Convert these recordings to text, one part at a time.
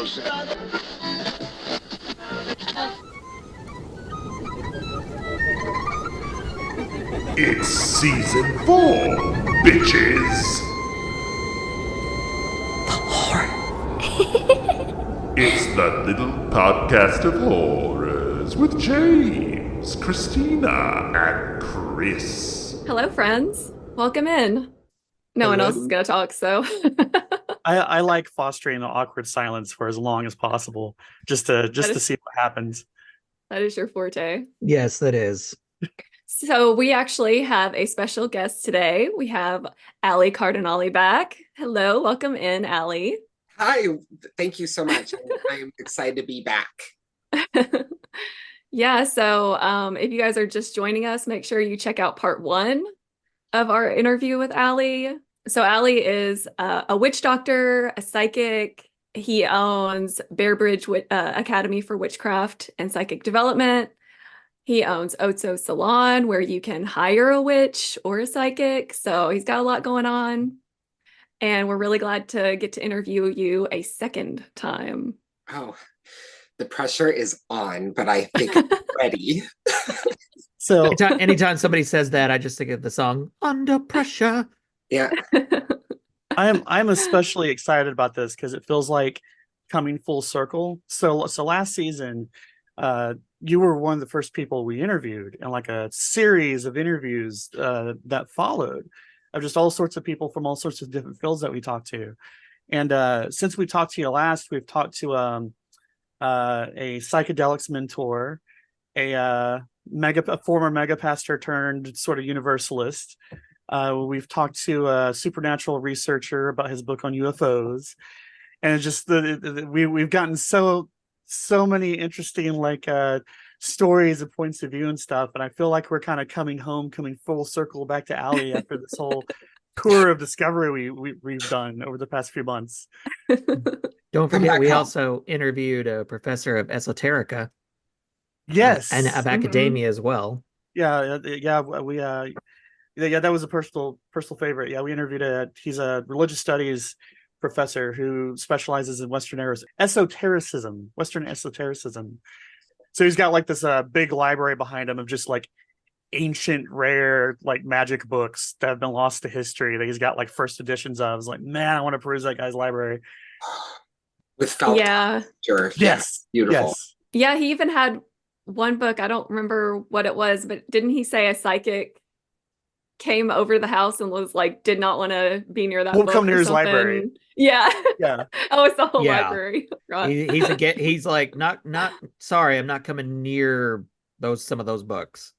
It's season 4, bitches! The horror. It's the Little Podcast of Horrors with James, Christina, and Chris. Hello, friends. Welcome in. No one else is going to talk, so. I like fostering an awkward silence for as long as possible, just to see what happens. That is your forte. Yes, that is. So we actually have a special guest today. We have Aly Cardinalli back. Hello, welcome in, Aly. Hi, thank you so much. I'm excited to be back. Yeah, so if you guys are just joining us, make sure you check out part 1 of our interview with Aly. So Aly is a witch doctor, a psychic. He owns Bearbridge Academy for Witchcraft and Psychic Development. He owns Otso Salon, where you can hire a witch or a psychic. So he's got a lot going on. And we're really glad to get to interview you a second time. Oh, the pressure is on, but I think I'm ready. So anytime somebody says that, I just think of the song Under Pressure. Yeah. I'm especially excited about this because it feels like coming full circle. So last season, you were one of the first people we interviewed, and like a series of interviews that followed of just all sorts of people from all sorts of different fields that we talked to. And since we talked to you last, we've talked to a psychedelics mentor, a former mega pastor turned sort of universalist. We've talked to a supernatural researcher about his book on UFOs, and it's just we've gotten so many interesting stories and points of view and stuff. And I feel like we're kind of coming full circle back to Aly after this whole tour of discovery we've done over the past few months. Don't forget, we also interviewed a professor of esoterica. Yes, and of academia as well. Yeah, that was a personal favorite. Yeah, we interviewed he's a religious studies professor who specializes in Western esotericism. So he's got like this big library behind him of just like ancient, rare, like magic books that have been lost to history that he's got like first editions of. I was like, man, I want to peruse that guy's library. With felt. Yeah. Sure. Yes. Beautiful. Yes. Yeah, he even had one book. I don't remember what it was, but didn't he say a psychic came over the house and was like, did not want to be near that book? Come near his something? library. Yeah. Yeah. Oh, it's the whole Yeah. library. Right. He's like, not sorry, I'm not coming near some of those books.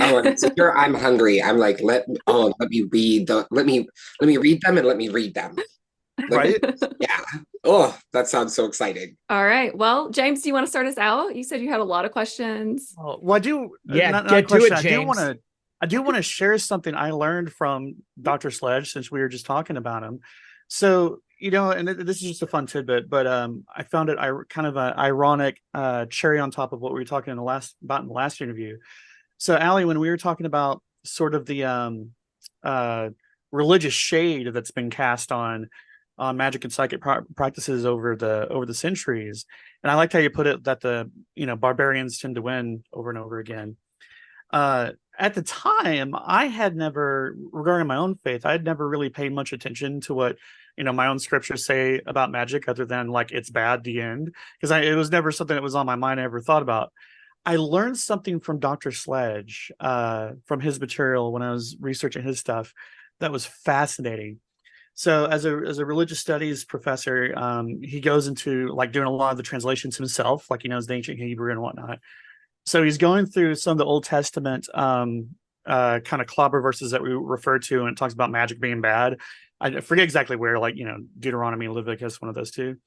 Oh, and so here I'm hungry. I'm like, let me read them and let me read them. Right? Yeah. Oh, that sounds so exciting. All right. Well, James, do you want to start us out? You said you had a lot of questions. Oh, well, I do. Yeah, get to it, James. I do want to share something I learned from Dr. Sledge since we were just talking about him. So, and this is just a fun tidbit, but I found it kind of an ironic cherry on top of what we were talking in the last interview. So, Aly, when we were talking about sort of the religious shade that's been cast on magic and psychic practices over the centuries, and I liked how you put it that the barbarians tend to win over and over again. At the time, I had never, regarding my own faith, I had never really paid much attention to what my own scriptures say about magic, other than like it's bad, the end, because it was never something that was on my mind I ever thought about. I learned something from Dr. Sledge, from his material when I was researching his stuff, that was fascinating. So as a religious studies professor, he goes into like doing a lot of the translations himself, like he knows the ancient Hebrew and whatnot. So he's going through some of the Old Testament kind of clobber verses that we refer to, and it talks about magic being bad. I forget exactly where, like Deuteronomy, Leviticus, one of those two.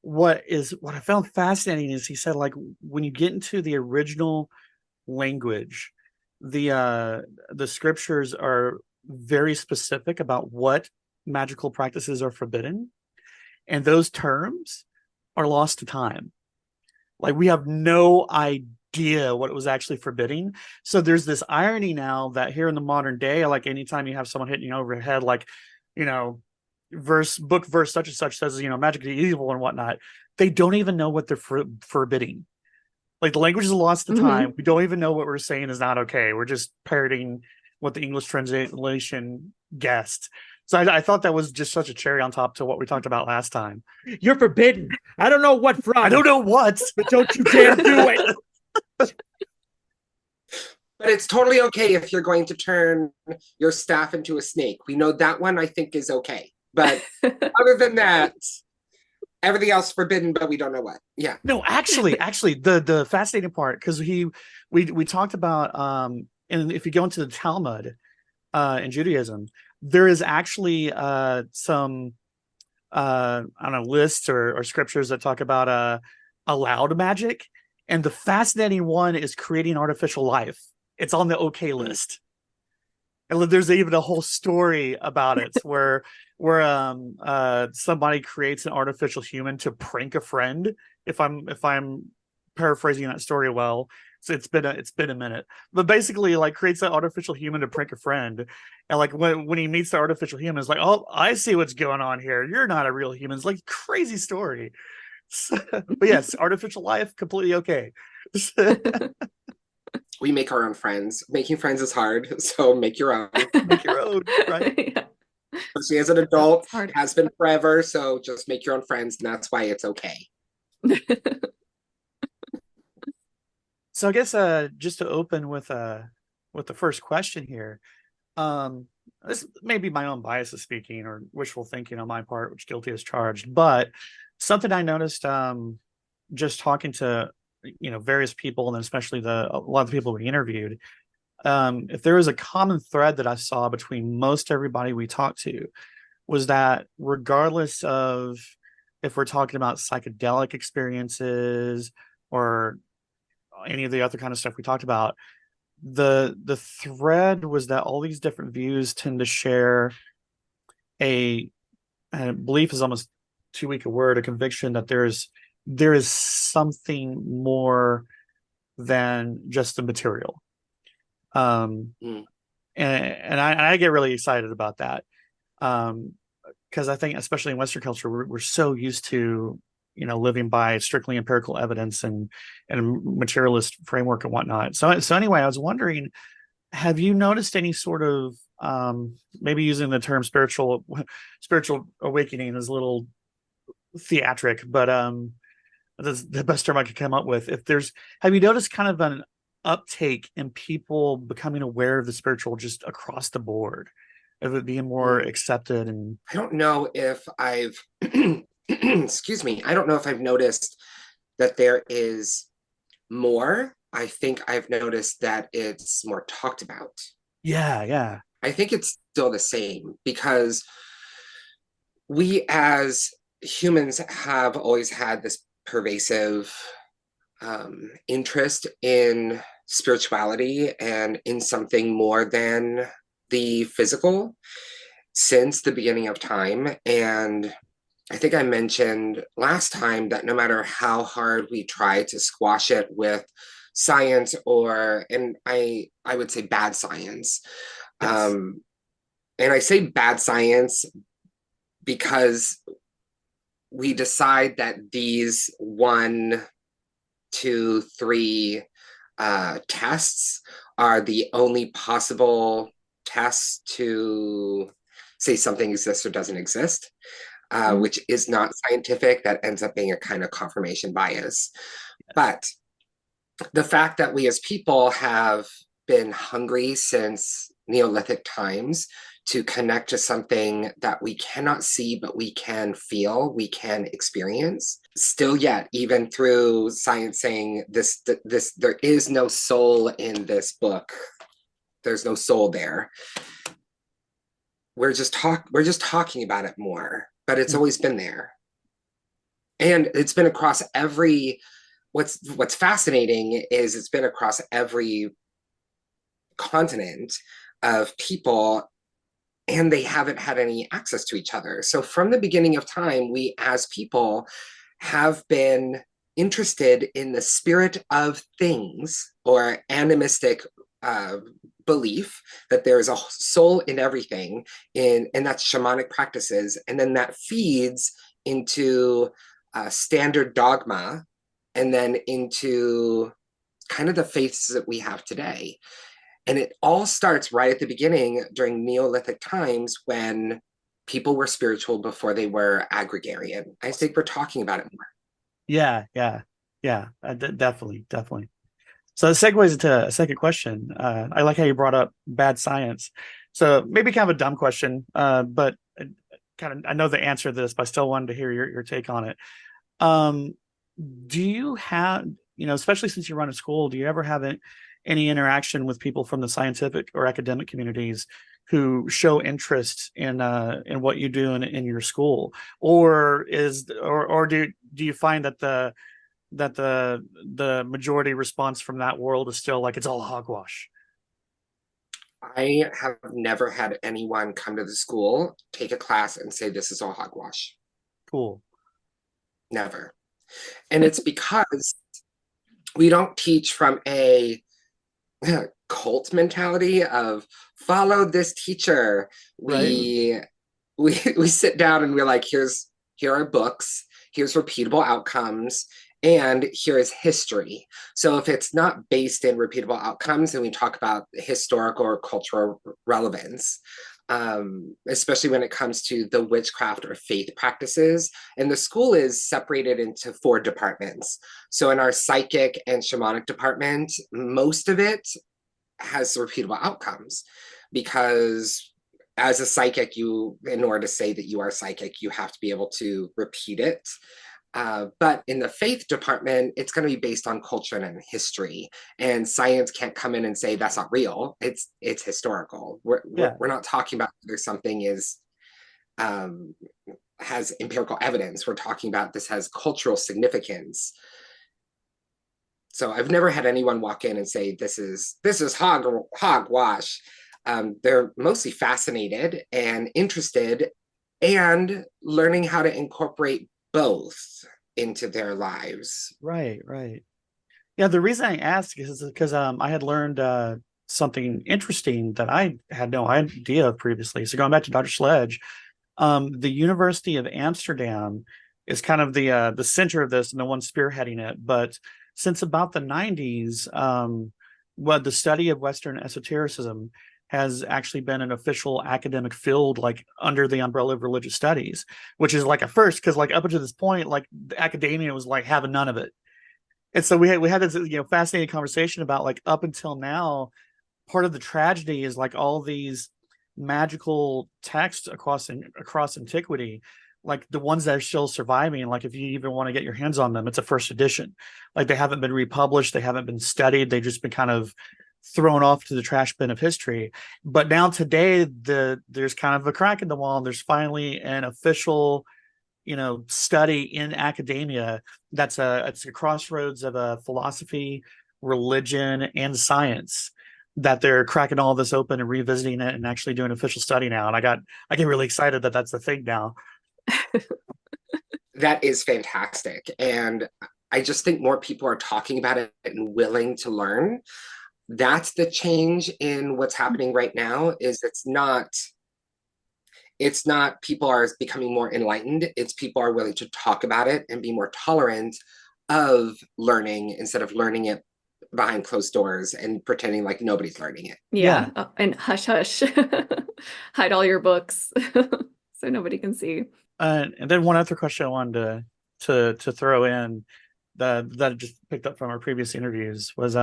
What I found fascinating is he said, like, when you get into the original language, the scriptures are very specific about what magical practices are forbidden, and those terms are lost to time. Like, we have no idea what it was actually forbidding. So there's this irony now that here in the modern day, like anytime you have someone hitting you over the head, like, verse such and such says, magic is evil and whatnot, they don't even know what they're forbidding. Like the language is lost to time. We don't even know what we're saying is not okay. We're just parroting what the English translation guessed. So I thought that was just such a cherry on top to what we talked about last time. You're forbidden. I don't know what from. I don't know what, but don't you dare do it. But it's totally okay if you're going to turn your staff into a snake. We know that one, I think, is okay. But other than that, everything else forbidden, but we don't know what. Yeah. No, actually, the fascinating part, because we talked about and if you go into the Talmud in Judaism, there is actually some I don't know, lists or scriptures that talk about allowed magic, and the fascinating one is creating artificial life. It's on the okay list. And there's even a whole story about it where somebody creates an artificial human to prank a friend. If I'm paraphrasing that story well, so it's been a minute, but basically like creates an artificial human to prank a friend, and like when he meets the artificial human, it's like, oh, I see what's going on here. You're not a real human. It's like crazy story. But yes, artificial life completely okay. We make our own friends. Making friends is hard, so make your own. Make your own, right? Yeah. Especially as an adult, It's hard. has been forever, so just make your own friends, and that's why it's okay. So I guess just to open with the first question here, this may be my own biases speaking or wishful thinking on my part, which guilty as charged, but something I noticed just talking to various people, and especially a lot of the people we interviewed, if there was a common thread that I saw between most everybody we talked to, was that regardless of if we're talking about psychedelic experiences or any of the other kind of stuff we talked about, the thread was that all these different views tend to share a belief is almost too weak a word, a conviction that there is something more than just the material. And I get really excited about that, because I think especially in Western culture we're so used to living by strictly empirical evidence and materialist framework and whatnot. So anyway, I was wondering, have you noticed any sort of maybe using the term spiritual awakening is a little theatric, but that's the best term I could come up with. Have you noticed kind of an uptake in people becoming aware of the spiritual just across the board, of it being more accepted? And I don't know if I've excuse me, I don't know if I've noticed that there is more. I think I've noticed that it's more talked about. Yeah. I think it's still the same, because we as humans have always had this pervasive interest in spirituality and in something more than the physical since the beginning of time. And I think I mentioned last time that no matter how hard we try to squash it with science, and I would say bad science. Yes. And I say bad science because we decide that these 1, 2, 3 tests are the only possible tests to say something exists or doesn't exist, which is not scientific. That ends up being a kind of confirmation bias. Yes. But the fact that we as people have been hungry since Neolithic times to connect to something that we cannot see, but we can feel, we can experience. Still yet, even through science saying this, there is no soul in this book. There's no soul there. We're just talking about it more, but it's always been there. And it's been across what's fascinating is it's been across every continent of people, and they haven't had any access to each other. So from the beginning of time, we as people have been interested in the spirit of things, or animistic belief that there is a soul in everything, and that's shamanic practices. And then that feeds into standard dogma, and then into kind of the faiths that we have today. And it all starts right at the beginning during Neolithic times when people were spiritual before they were agrarian. I think we're talking about it more. Yeah, definitely. So it segues into a second question. I like how you brought up bad science. So maybe kind of a dumb question, but kind of I know the answer to this, but I still wanted to hear your take on it. Do you have, especially since you run a school, do you ever have any interaction with people from the scientific or academic communities who show interest in what you do in your school, or do you find that the majority response from that world is still like it's all hogwash? I have never had anyone come to the school, take a class, and say this is all hogwash. Cool. Never. And it's because we don't teach from a cult mentality of follow this teacher. We sit down and we're like, here are books, here's repeatable outcomes, and here is history. So if it's not based in repeatable outcomes, then we talk about historical or cultural relevance, especially when it comes to the witchcraft or faith practices. And the school is separated into 4 departments. So in our psychic and shamanic department, most of it has repeatable outcomes, because as a psychic, in order to say that you are psychic, you have to be able to repeat it. But in the faith department, it's going to be based on culture and history, and science can't come in and say that's not real. It's historical. We're not talking about whether something has empirical evidence. We're talking about this has cultural significance. So I've never had anyone walk in and say this is hogwash. They're mostly fascinated and interested and learning how to incorporate both into their lives. Right. Yeah, the reason I ask is because I had learned something interesting that I had no idea of previously. So going back to Dr. Sledge, the University of Amsterdam is kind of the center of this and the one spearheading it. But since about the 90s, the study of Western esotericism has actually been an official academic field, like under the umbrella of religious studies, which is like a first, because like up until this point, like the academia was like having none of it. And so we had this fascinating conversation about like up until now, part of the tragedy is like all these magical texts across antiquity, like the ones that are still surviving, like if you even want to get your hands on them, it's a first edition. Like they haven't been republished, they haven't been studied, they've just been kind of thrown off to the trash bin of history. But now today, there's kind of a crack in the wall, and there's finally an official, study in academia it's a crossroads of philosophy, religion, and science, that they're cracking all this open and revisiting it and actually doing official study now. And I get really excited that that's the thing now. That is fantastic. And I just think more people are talking about it and willing to learn. That's the change in what's happening right now. Is it's not people are becoming more enlightened. It's people are willing to talk about it and be more tolerant of learning instead of learning it behind closed doors and pretending like nobody's learning it. Yeah. And hush hush. Hide all your books so nobody can see. And then one other question I wanted to throw in that I just picked up from our previous interviews was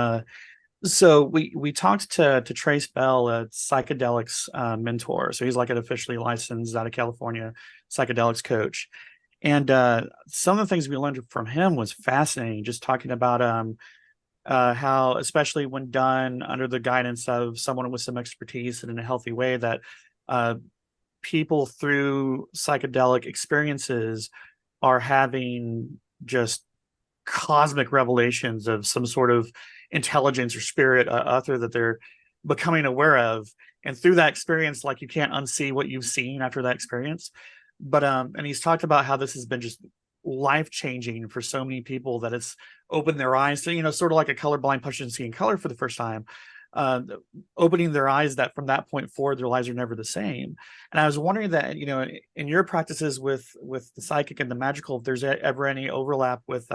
so we talked to Trace Bell, a psychedelics mentor. So he's like an officially licensed out of California psychedelics coach. And some of the things we learned from him was fascinating, just talking about how, especially when done under the guidance of someone with some expertise and in a healthy way, that people through psychedelic experiences are having just cosmic revelations of some sort of intelligence or spirit other that they're becoming aware of. And through that experience, like you can't unsee what you've seen after that experience. But and he's talked about how this has been just life-changing for so many people, that it's opened their eyes to, sort of like a colorblind person seeing color for the first time. uh, opening their eyes that from that point forward, their lives are never the same. And I was wondering that, in your practices with the psychic and the magical, if there's ever any overlap with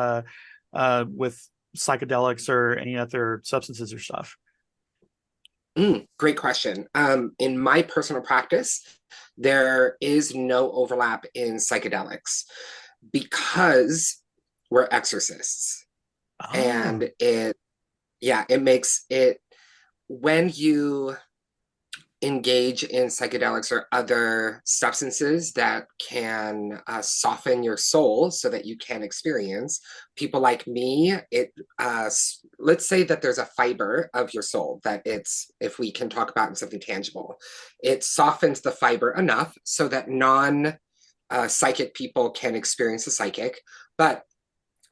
psychedelics or any other substances or stuff. Great question. In my personal practice, there is no overlap in psychedelics because we're exorcists. And it makes it, when you engage in psychedelics or other substances that can soften your soul so that you can experience, people like me, let's say that there's a fiber of your soul that if we can talk about in something tangible, it softens the fiber enough so that non-psychic people can experience the psychic, but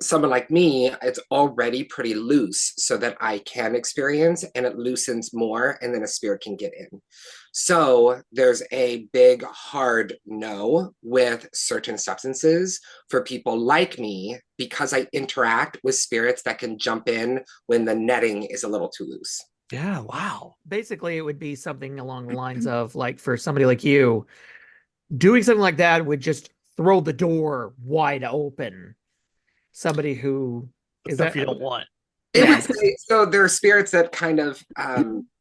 someone like me, it's already pretty loose so that I can experience, and it loosens more, and then a spirit can get in. So there's a big hard no with certain substances for people like me, because I interact with spirits that can jump in when the netting is a little too loose. Yeah, wow. Basically, it would be something along the lines of, like, for somebody like you, doing something like that would just throw the door wide open. Somebody who is Stuff that you don't want. So there are spirits that kind of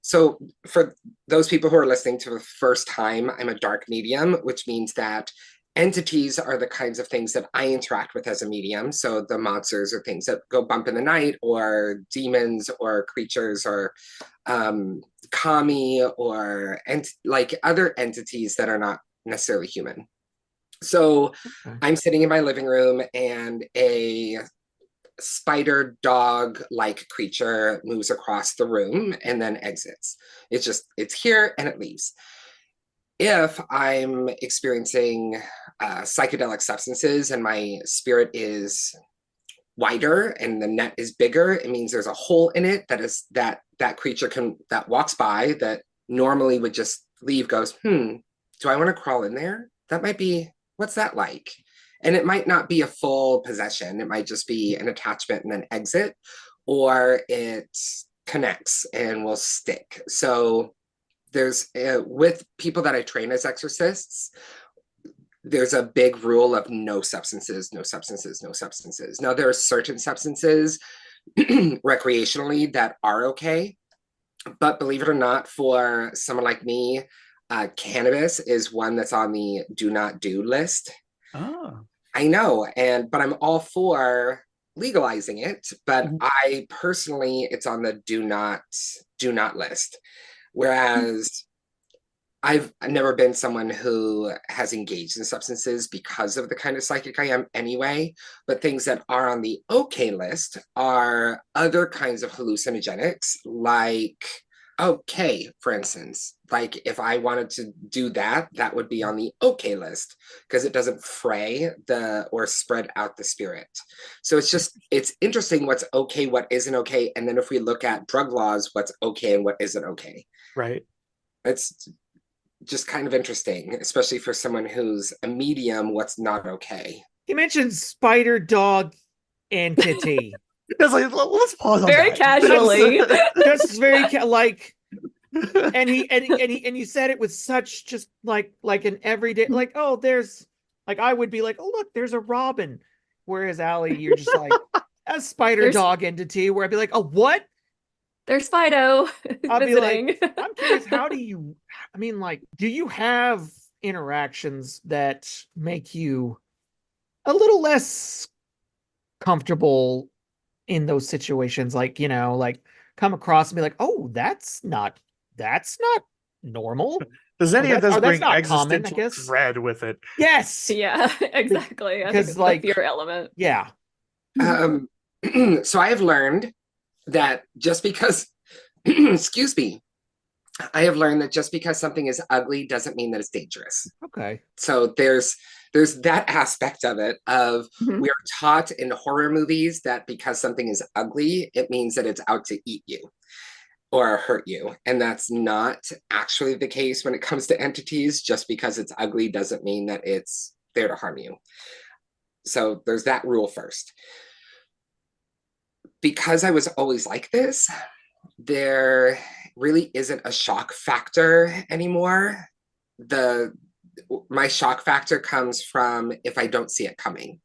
so for those people who are listening to the first time, I'm a dark medium, which means that entities are the kinds of things that I interact with as a medium. So the monsters are things that go bump in the night, or demons, or creatures, or kami, or like other entities that are not necessarily human. So I'm sitting in my living room, and a spider dog like creature moves across the room and then exits. It's here and it leaves. If I'm experiencing psychedelic substances and my spirit is wider and the net is bigger, it means there's a hole in it that creature that walks by that normally would just leave, goes, do I want to crawl in there? That might be, what's that like? And it might not be a full possession. It might just be an attachment and then exit, or it connects and will stick. So there's, with people that I train as exorcists, there's a big rule of no substances, no substances, no substances. Now, there are certain substances recreationally that are okay, but believe it or not, for someone like me, cannabis is one that's on the do not do list. Oh. I know, but I'm all for legalizing it, but I personally, it's on the do not list. Whereas I've never been someone who has engaged in substances because of the kind of psychic I am anyway, but things that are on the okay list are other kinds of hallucinogenics, like, okay, for instance, like if I wanted to do that, that would be on the okay list because it doesn't fray or spread out the spirit. So it's interesting what's okay, what isn't okay. And then if we look at drug laws, what's okay and what isn't okay. Right. It's just kind of interesting, especially for someone who's a medium, what's not okay. He mentioned spider dog entity. It's like, let's pause on Very that. casually. That's very like, and he said it with such just like an everyday, like, oh, there's, like, I would be like, oh, look, there's a robin. Whereas Aly, you're just like a spider dog entity, where I'd be like, oh, what? There's Fido I'll visiting. be like, I'm curious, do you have interactions that make you a little less comfortable in those situations? Like, like come across and be like, oh, that's not normal. Does any of this bring existential dread with it? Yes. Yeah, exactly. I think it's the fear element. Yeah. So I have learned that just because, excuse me, I have learned that just because something is ugly doesn't mean that it's dangerous. Okay. So there's that aspect of it of we are taught in horror movies that because something is ugly, it means that it's out to eat you or hurt you. And that's not actually the case when it comes to entities. Just because it's ugly doesn't mean that it's there to harm you. So there's that rule first. Because I was always like this, there really isn't a shock factor anymore. My shock factor comes from if I don't see it coming.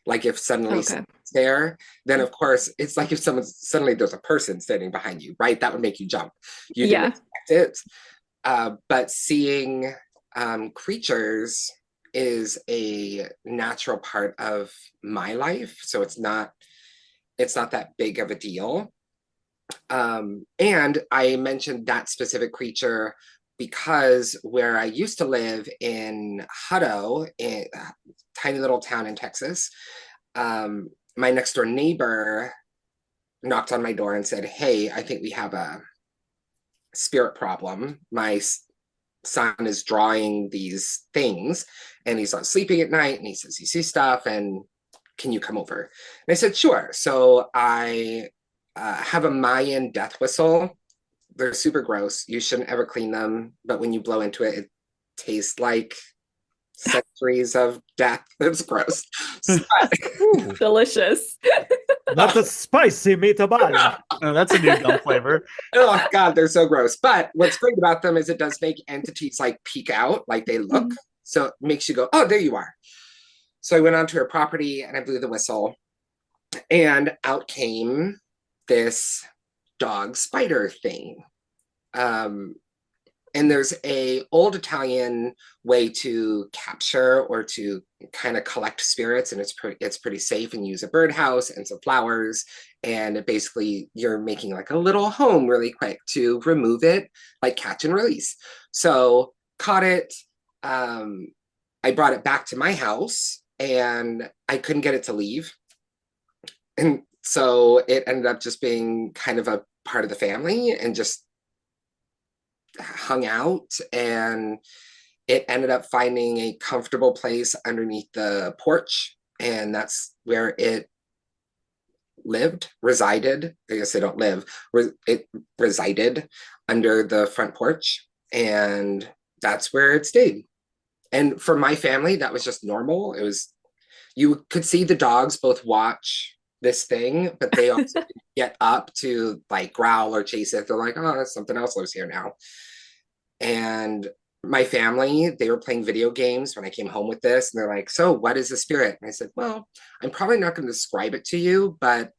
Like if suddenly Okay. someone's there, then of course it's like if suddenly there's a person standing behind you, right? That would make you jump. You didn't Yeah. expect it. But seeing creatures is a natural part of my life, so it's not that big of a deal. And I mentioned that specific creature because where I used to live in Hutto, in a tiny little town in Texas, my next door neighbor knocked on my door and said, "Hey, I think we have a spirit problem. My son is drawing these things and he's not sleeping at night and he says he sees stuff, and can you come over?" And I said, "Sure." So I have a Mayan death whistle. They're super gross. You shouldn't ever clean them, but when you blow into it, it tastes like centuries of death. It's gross. Delicious. Not the spicy meatball. Oh, that's a new gum flavor. Oh God, they're so gross. But what's great about them is it does make entities like peek out, like they look. So it makes you go, "Oh, there you are." So I went onto her property and I blew the whistle, and out came this dog spider thing. And there's a old Italian way to capture or to kind of collect spirits, and it's pretty safe, and use a birdhouse and some flowers, and it basically you're making like a little home really quick to remove it, like catch and release. So caught it. I brought it back to my house, and I couldn't get it to leave, and so it ended up just being kind of a part of the family and just hung out, and it ended up finding a comfortable place underneath the porch, and that's where it resided. I guess they don't live. It resided under the front porch, and that's where it stayed. And for my family, that was just normal. It was, you could see the dogs both watch this thing, but they also get up to like growl or chase it. They're like, "Oh, something else lives here now." And my family, they were playing video games when I came home with this, and they're like, "So what is a spirit?" And I said, "Well, I'm probably not going to describe it to you, but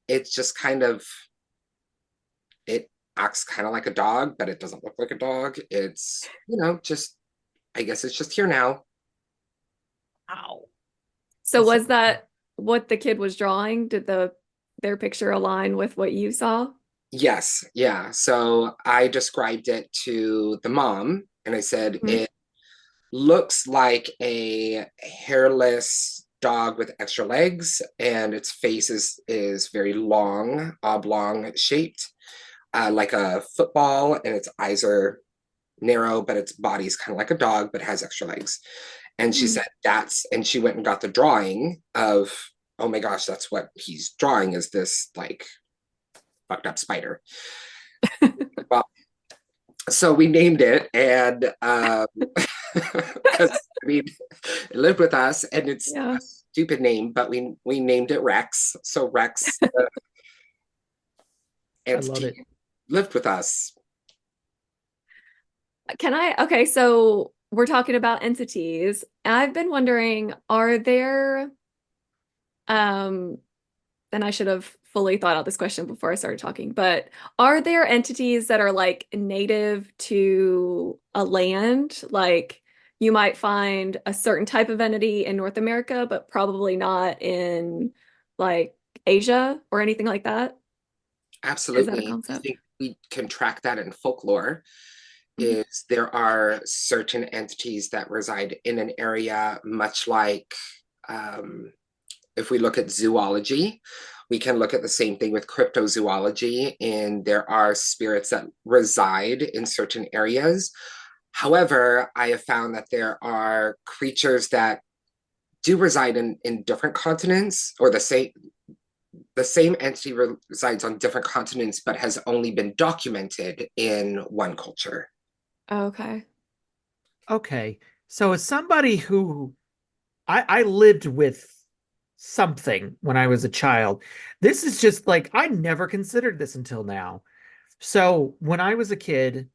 it's just kind of, it acts kind of like a dog, but it doesn't look like a dog. It's, just, I guess it's just here now." Ow. So was that what the kid was drawing? Did their picture align with what you saw? Yes. Yeah. So I described it to the mom, and I said, "It looks like a hairless dog with extra legs, and its face is very long, oblong shaped, like a football, and its eyes are narrow, but its body's kind of like a dog, but has extra legs." And she said and she went and got the drawing of, "Oh my gosh, that's what he's drawing, is this like fucked up spider." Well, so we named it, and because it lived with us, and it's a stupid name, but we named it Rex. So Rex entity lived with us. Okay, so we're talking about entities. I've been wondering, are there, and I should have fully thought out this question before I started talking, but are there entities that are like native to a land? Like you might find a certain type of entity in North America, but probably not in like Asia or anything like that? Absolutely. Is that a I concept? think we can track that in folklore. Is there are certain entities that reside in an area, much like if we look at zoology, we can look at the same thing with cryptozoology, and there are spirits that reside in certain areas. However, I have found that there are creatures that do reside in different continents, or the same entity resides on different continents, but has only been documented in one culture. Okay. Okay. So as somebody who I lived with something when I was a child, this is just like, I never considered this until now. So when I was a kid,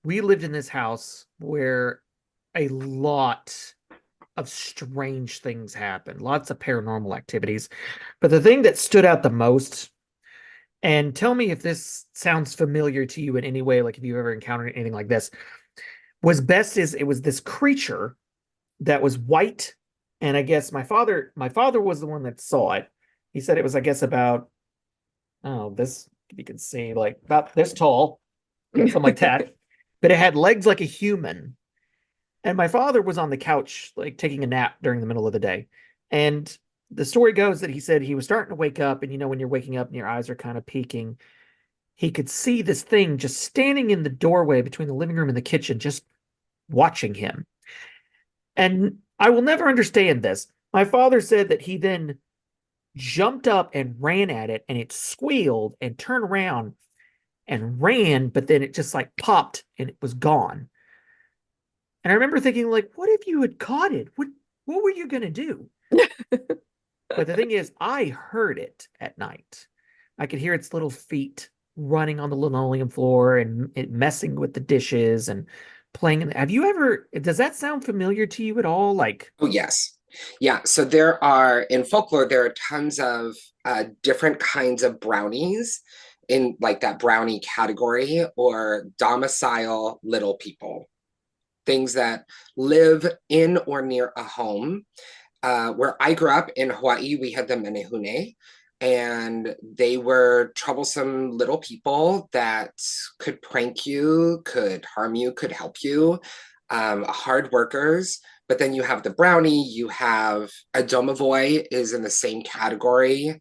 we lived in this house where a lot of strange things happened, lots of paranormal activities. But the thing that stood out the most, and tell me if this sounds familiar to you in any way, like if you've ever encountered anything like this, was best is it was this creature that was white. And I guess my father was the one that saw it. He said it was, I guess, about, oh, this, you can see, like about this tall, something like that. But it had legs like a human. And my father was on the couch, like taking a nap during the middle of the day. And the story goes that he said he was starting to wake up. And when you're waking up and your eyes are kind of peeking, he could see this thing just standing in the doorway between the living room and the kitchen, just watching him. And I will never understand this. My father said that he then jumped up and ran at it, and it squealed and turned around and ran, but then it just like popped and it was gone. And I remember thinking, like, what if you had caught it? What were you gonna do? But the thing is, I heard it at night. I could hear its little feet running on the linoleum floor and it messing with the dishes and playing. Have you ever, does that sound familiar to you at all? Like, Oh, yes. Yeah. So there are, in folklore, there are tons of different kinds of brownies in like that brownie category, or domicile little people, things that live in or near a home. Where I grew up in Hawaii, we had the menehune, and they were troublesome little people that could prank you, could harm you, could help you, hard workers. But then you have the brownie, you have a domovoi is in the same category.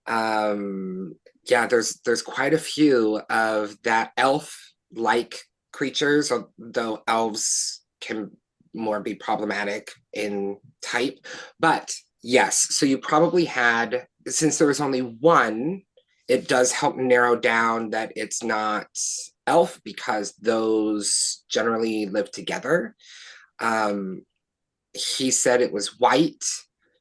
Yeah, there's quite a few of that elf-like creatures, although elves can more be problematic in type. But yes, so you probably had, since there was only one, it does help narrow down that it's not elf, because those generally live together. He said it was white,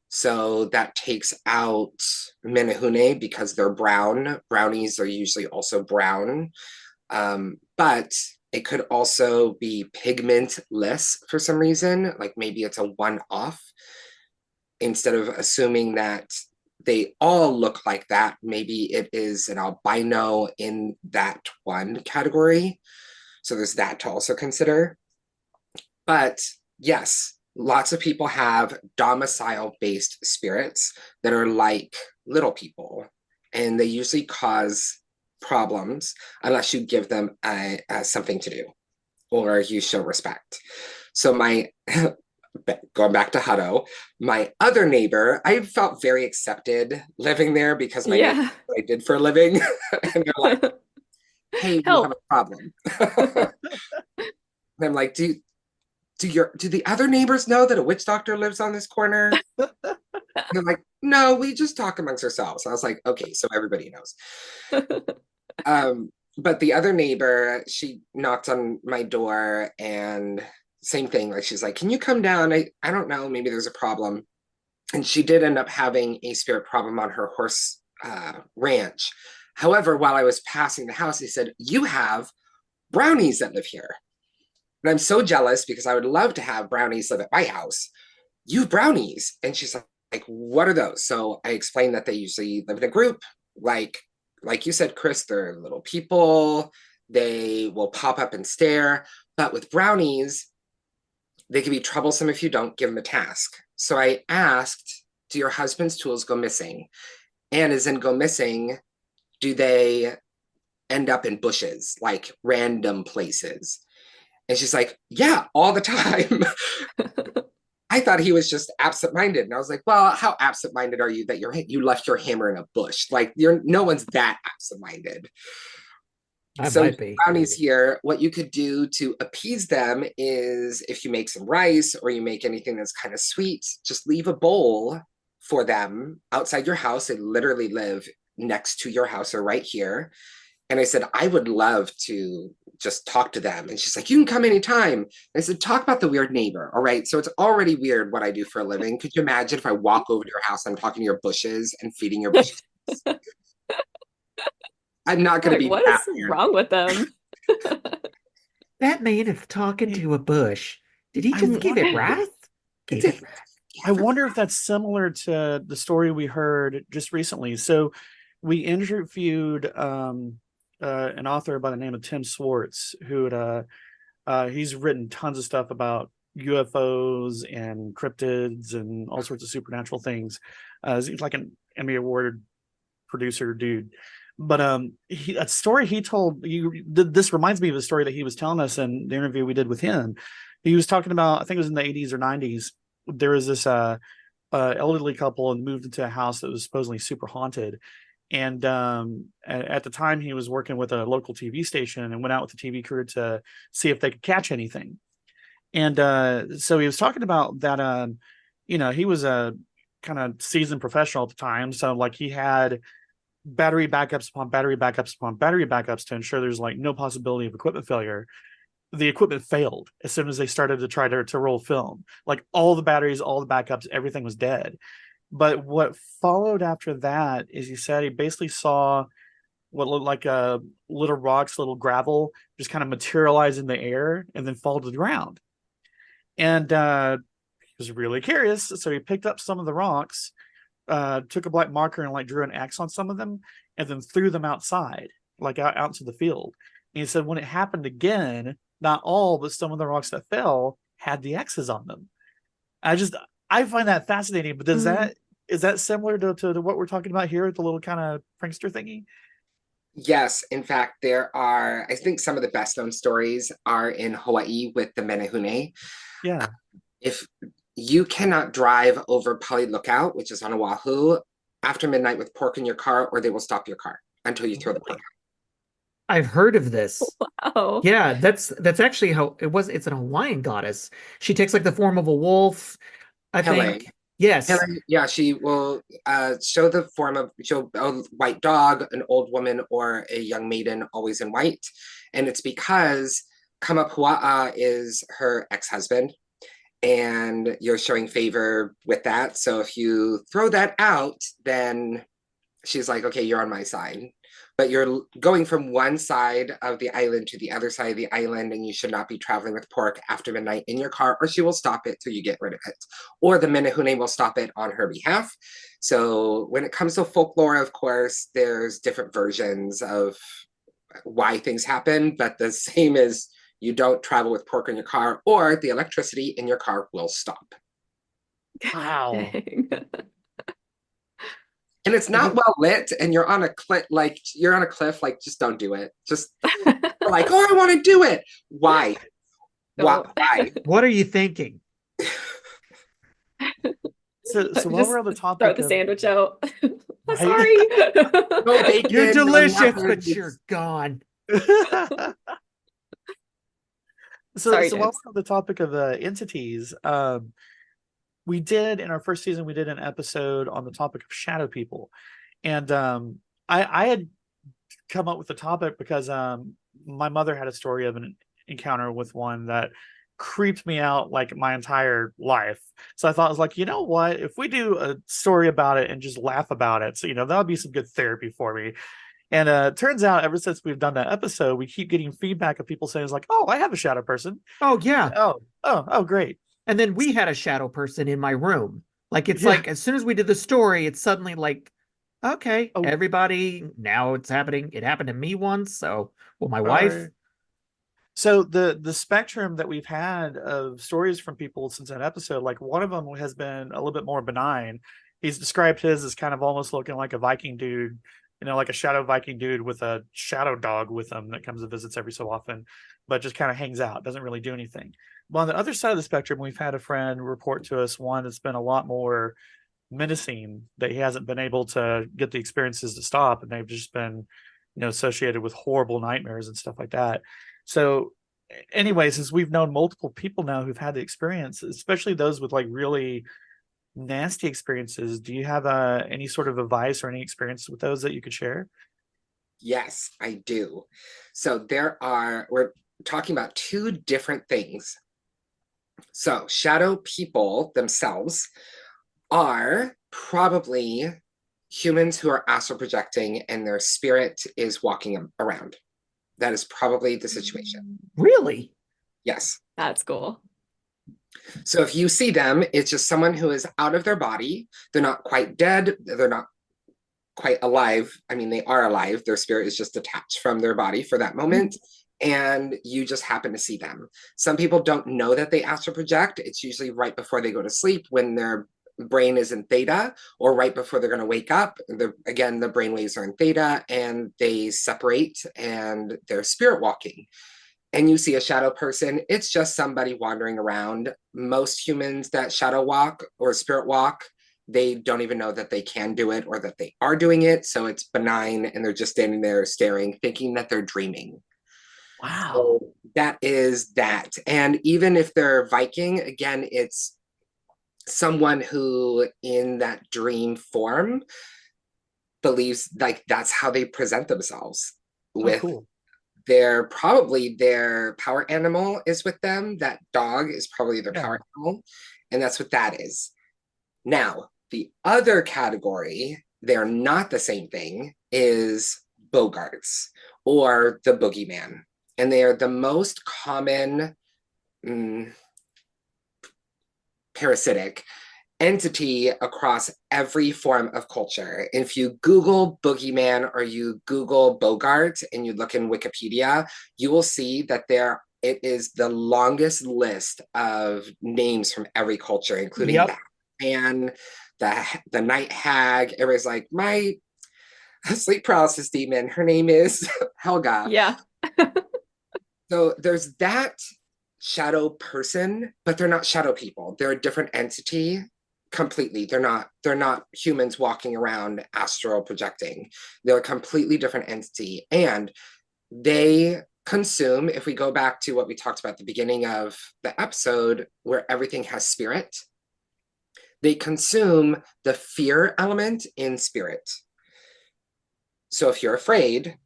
so that takes out menehune because they're brown. Brownies are usually also brown. But it could also be pigmentless for some reason, like maybe it's a one-off. Instead of assuming that they all look like that, maybe it is an albino in that one category. So there's that to also consider. But yes, lots of people have domicile-based spirits that are like little people, and they usually cause problems unless you give them something to do or you show respect. So my going back to Hutto, my other neighbor, I felt very accepted living there because my neighbor, what I did for a living. And they're like, hey, we have a problem. And I'm like, do the other neighbors know that a witch doctor lives on this corner? And they're like, no, we just talk amongst ourselves. I was like, okay, so everybody knows. But the other neighbor, she knocked on my door, and same thing. Like, she's like, can you come down? I don't know, maybe there's a problem. And she did end up having a spirit problem on her horse ranch. However, while I was passing the house, he said, you have brownies that live here. And I'm so jealous because I would love to have brownies live at my house. You have brownies. And she's like, what are those? So I explained that they usually live in a group. Like you said, Chris, they're little people. They will pop up and stare. But with brownies, they can be troublesome if you don't give them a task. So I asked, do your husband's tools go missing? And as in go missing, do they end up in bushes, like random places? And she's like, yeah, all the time. I thought he was just absent-minded. And I was like, well, how absent-minded are you that you left your hammer in a bush? Like, no one's that absent-minded. So brownies here, what you could do to appease them is, if you make some rice or you make anything that's kind of sweet, just leave a bowl for them outside your house. They literally live next to your house or right here. And I said, I would love to just talk to them. And she's like, you can come anytime. And I said, talk about the weird neighbor. All right. So it's already weird what I do for a living. Could you imagine if I walk over to your house, I'm talking to your bushes and feeding your bushes? I'm not going to Like, be what is Batman. wrong with them? That man is talking to a bush. Did he I just give it wonder- wrath? It's Gave a- it I wonder if that's similar to the story we heard just recently. So we interviewed an author by the name of Tim Swartz, who he's written tons of stuff about UFOs and cryptids and all sorts of supernatural things. He's like an Emmy awarded producer dude. But a story he told you, this reminds me of a story that he was telling us in the interview we did with him. He was talking about, I think it was in the 80s or 90s. There was this elderly couple and moved into a house that was supposedly super haunted. And at the time, he was working with a local TV station and went out with the TV crew to see if they could catch anything. And so he was talking about that. He was a kind of seasoned professional at the time, so like he had battery backups upon battery backups upon battery backups to ensure there's like no possibility of equipment failure. The equipment failed as soon as they started to try to roll film. Like all the batteries, all the backups, everything was dead. But what followed after that is he said he basically saw what looked like little rocks, little gravel, just kind of materialize in the air and then fall to the ground. And he was really curious, so he picked up some of the rocks, took a black marker and like drew an X on some of them, and then threw them outside, like out into the field. And he said when it happened again, not all, but some of the rocks that fell had the X's on them. I find that fascinating. But is that similar to what we're talking about here with the little kind of prankster thingy? Yes, in fact, there are, I think some of the best known stories are in Hawaii with the Menehune. Yeah. If you cannot drive over Pali Lookout, which is on Oahu, after midnight with pork in your car, or they will stop your car until you throw the pork out. I've heard of this. Wow. Yeah, that's actually how it was. It's an Hawaiian goddess. She takes like the form of a wolf, I Pele. think. Yes. Yeah, she will show the form of a white dog, an old woman, or a young maiden, always in white. And it's because Kamapua'a is her ex-husband, and you're showing favor with that. So if you throw that out, then she's like, okay, you're on my side. But you're going from one side of the island to the other side of the island, and you should not be traveling with pork after midnight in your car, or she will stop it till you get rid of it. Or the Menehune will stop it on her behalf. So when it comes to folklore, of course, there's different versions of why things happen, but the same is you don't travel with pork in your car, or the electricity in your car will stop. Wow. Dang. And it's not well lit, and you're on a cliff, like just don't do it. Just like, oh, I want to do it. Why? Don't. Why? What are you thinking? So while Just we're on the topic throw the of, sandwich out. Right? Sorry. No bacon, You're no delicious, nothing. but you're gone. Sorry, so while James. we're on the topic of entities, we did in our first season, we did an episode on the topic of shadow people. And I had come up with the topic because my mother had a story of an encounter with one that creeped me out like my entire life. So I thought, I was like, you know what, if we do a story about it and just laugh about it, so that'll be some good therapy for me. And it turns out ever since we've done that episode, we keep getting feedback of people saying, like, oh, I have a shadow person. Oh yeah. Oh, great. And then we had a shadow person in my room. Like it's Yeah. like as soon as we did the story, it's suddenly like, okay, Oh. everybody, now it's happening. It happened to me once, so my wife. Right. So the spectrum that we've had of stories from people since that episode, like one of them has been a little bit more benign. He's described his as kind of almost looking like a Viking dude, like a shadow Viking dude with a shadow dog with him that comes and visits every so often, but just kind of hangs out, doesn't really do anything. But on the other side of the spectrum, we've had a friend report to us one that's been a lot more menacing, that he hasn't been able to get the experiences to stop, and they've just been, associated with horrible nightmares and stuff like that. So anyway, since we've known multiple people now who've had the experience, especially those with like really nasty experiences, do you have any sort of advice or any experience with those that you could share? Yes, I do. So we're talking about two different things. So shadow people themselves are probably humans who are astral projecting and their spirit is walking around. That is probably the situation. Really? Yes. That's cool. So if you see them, it's just someone who is out of their body. They're not quite dead. They're not quite alive. I mean, they are alive. Their spirit is just detached from their body for that moment. And you just happen to see them. Some people don't know that they astral project. It's usually right before they go to sleep when their brain is in theta, or right before they're going to wake up. Again, the brain waves are in theta and they separate and they're spirit walking. And you see a shadow person, it's just somebody wandering around. Most humans that shadow walk or spirit walk, they don't even know that they can do it or that they are doing it. So it's benign and they're just standing there staring, thinking that they're dreaming. Wow. So that is that. And even if they're Viking, again, it's someone who in that dream form believes like that's how they present themselves with cool. their power animal is with them. That dog is probably their power animal, and that's what that is. Now, the other category, they're not the same thing, is bogarts or the boogeyman. And they are the most common parasitic entity across every form of culture. If you Google boogeyman or you Google bogart and you look in Wikipedia, you will see that it is the longest list of names from every culture, including that. And the night hag. It was like my sleep paralysis demon. Her name is Helga. Yeah. So there's that shadow person, but they're not shadow people. They're a different entity completely. They're not humans walking around astral projecting. They're a completely different entity. And they consume, if we go back to what we talked about at the beginning of the episode, where everything has spirit, they consume the fear element in spirit. So if you're afraid,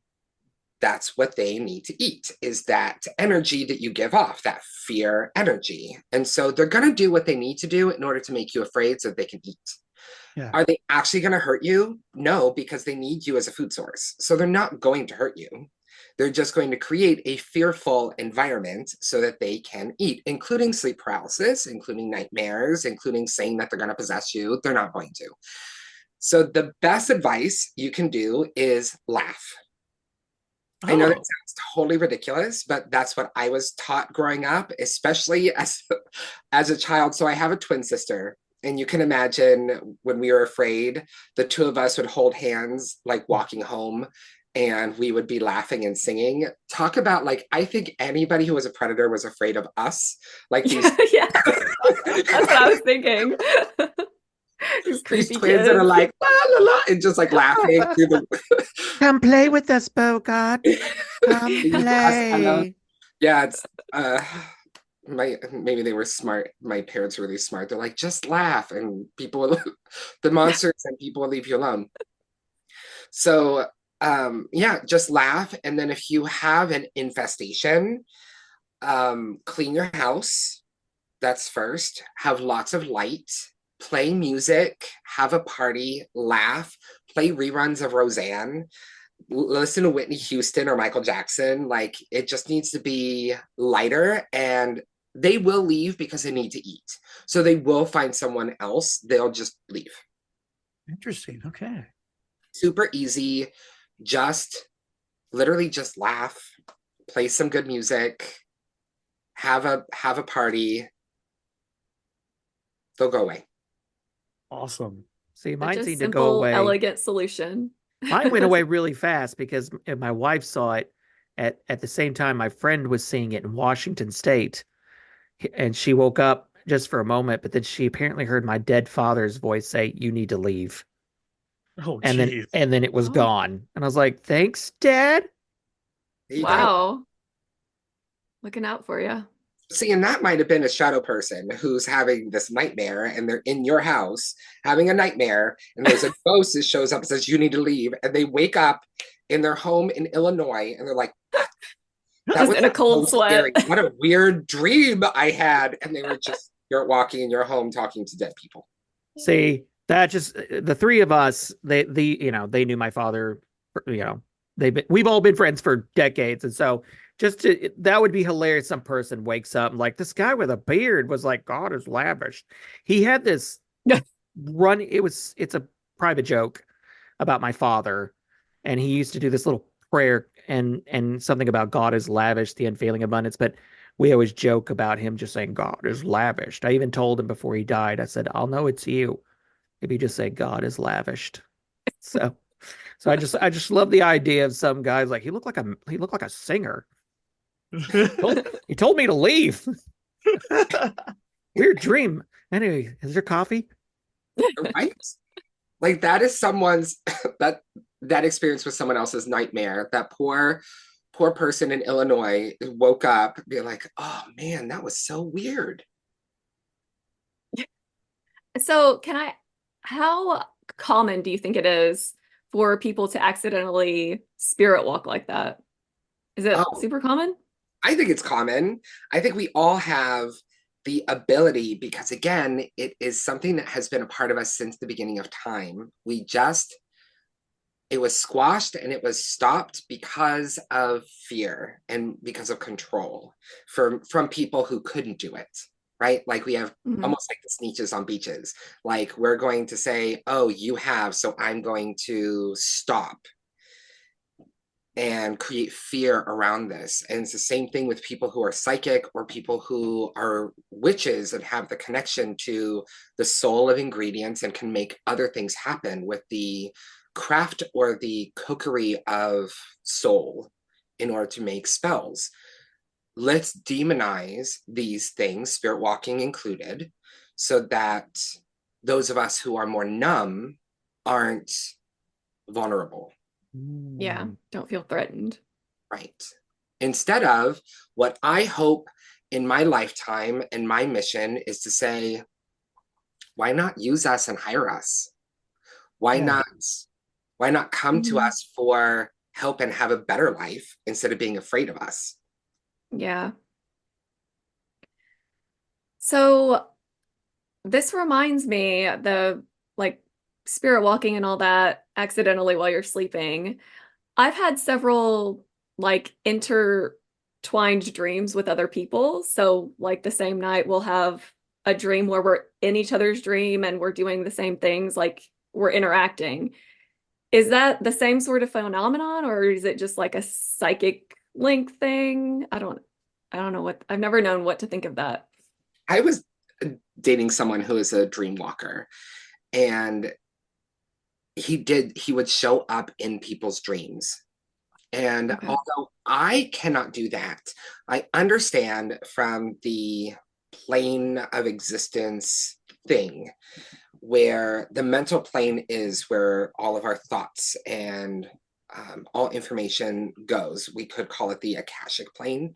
that's what they need to eat, is that energy that you give off, that fear energy. And so they're going to do what they need to do in order to make you afraid so they can eat. Yeah. Are they actually going to hurt you? No, because they need you as a food source. So they're not going to hurt you. They're just going to create a fearful environment so that they can eat, including sleep paralysis, including nightmares, including saying that they're going to possess you. They're not going to. So the best advice you can do is laugh. I know that sounds totally ridiculous, but that's what I was taught growing up, especially as a child. So I have a twin sister, and you can imagine when we were afraid, the two of us would hold hands, like walking home, and we would be laughing and singing. Talk about, like, I think anybody who was a predator was afraid of us. Like these. Yeah, that's what I was thinking. These twins that are like la la la and just like laughing through the come play with us, Bogart. Come play. Yeah, it's maybe they were smart. My parents were really smart. They're like, just laugh and people the monsters and people will leave you alone. So yeah, just laugh. And then if you have an infestation, clean your house. That's first. Have lots of light. Play music, have a party, laugh, play reruns of Roseanne, listen to Whitney Houston or Michael Jackson. Like, it just needs to be lighter, and they will leave because they need to eat. So they will find someone else. They'll just leave. Interesting. Okay. Super easy. Literally just laugh, play some good music, have a party. They'll go away. Awesome. See, mine Such a seemed to simple, go away. elegant solution. Mine went away really fast because my wife saw it at the same time my friend was seeing it in Washington State. And she woke up just for a moment, but then she apparently heard my dead father's voice say, "You need to leave." Oh, and geez. then it was gone. And I was like, "Thanks, Dad." Wow. Looking out for you. See, and that might have been a shadow person who's having this nightmare, and they're in your house having a nightmare, and there's a ghost that shows up and says, "You need to leave." And they wake up in their home in Illinois, and they're like, that was in a cold sweat. Scary. What a weird dream I had. And they were just, you're walking in your home talking to dead people. See, that just the three of us, they knew my father, we've all been friends for decades. And so that would be hilarious. Some person wakes up and like, this guy with a beard was like, God is lavished. He had this it's a private joke about my father. And he used to do this little prayer and something about God is lavished, the unfailing abundance. But we always joke about him just saying God is lavished. I even told him before he died, I said, I'll know it's you if you just say God is lavished. So I just love the idea of some guys like he looked like a singer. He told me to leave. Weird dream. Anyway, is there coffee? Right? Like that is someone's that experience was someone else's nightmare. That poor person in Illinois woke up being like, oh man, that was so weird. So how common do you think it is for people to accidentally spirit walk like that? Is it super common? I think it's common. I think we all have the ability, because again, it is something that has been a part of us since the beginning of time. It was squashed and it was stopped because of fear and because of control from people who couldn't do it, right? Like we have almost like the Sneetches on beaches. Like we're going to say, oh, you have, so I'm going to stop and create fear around this. And it's the same thing with people who are psychic or people who are witches and have the connection to the soul of ingredients and can make other things happen with the craft or the cookery of soul in order to make spells. Let's demonize these things, spirit walking included, so that those of us who are more numb aren't vulnerable. Yeah, don't feel threatened. Right. Instead of what I hope in my lifetime and my mission is to say, why not use us and hire us? Why not come to us for help and have a better life instead of being afraid of us? Yeah. So this reminds me, the like spirit walking and all that accidentally while you're sleeping. I've had several like intertwined dreams with other people. So like the same night we'll have a dream where we're in each other's dream and we're doing the same things, like we're interacting. Is that the same sort of phenomenon, or is it just like a psychic link thing? I don't know I've never known what to think of that. I was dating someone who is a dream walker, and he would show up in people's dreams. And although I cannot do that, I understand from the plane of existence thing, where the mental plane is where all of our thoughts and all information goes. We could call it the Akashic plane.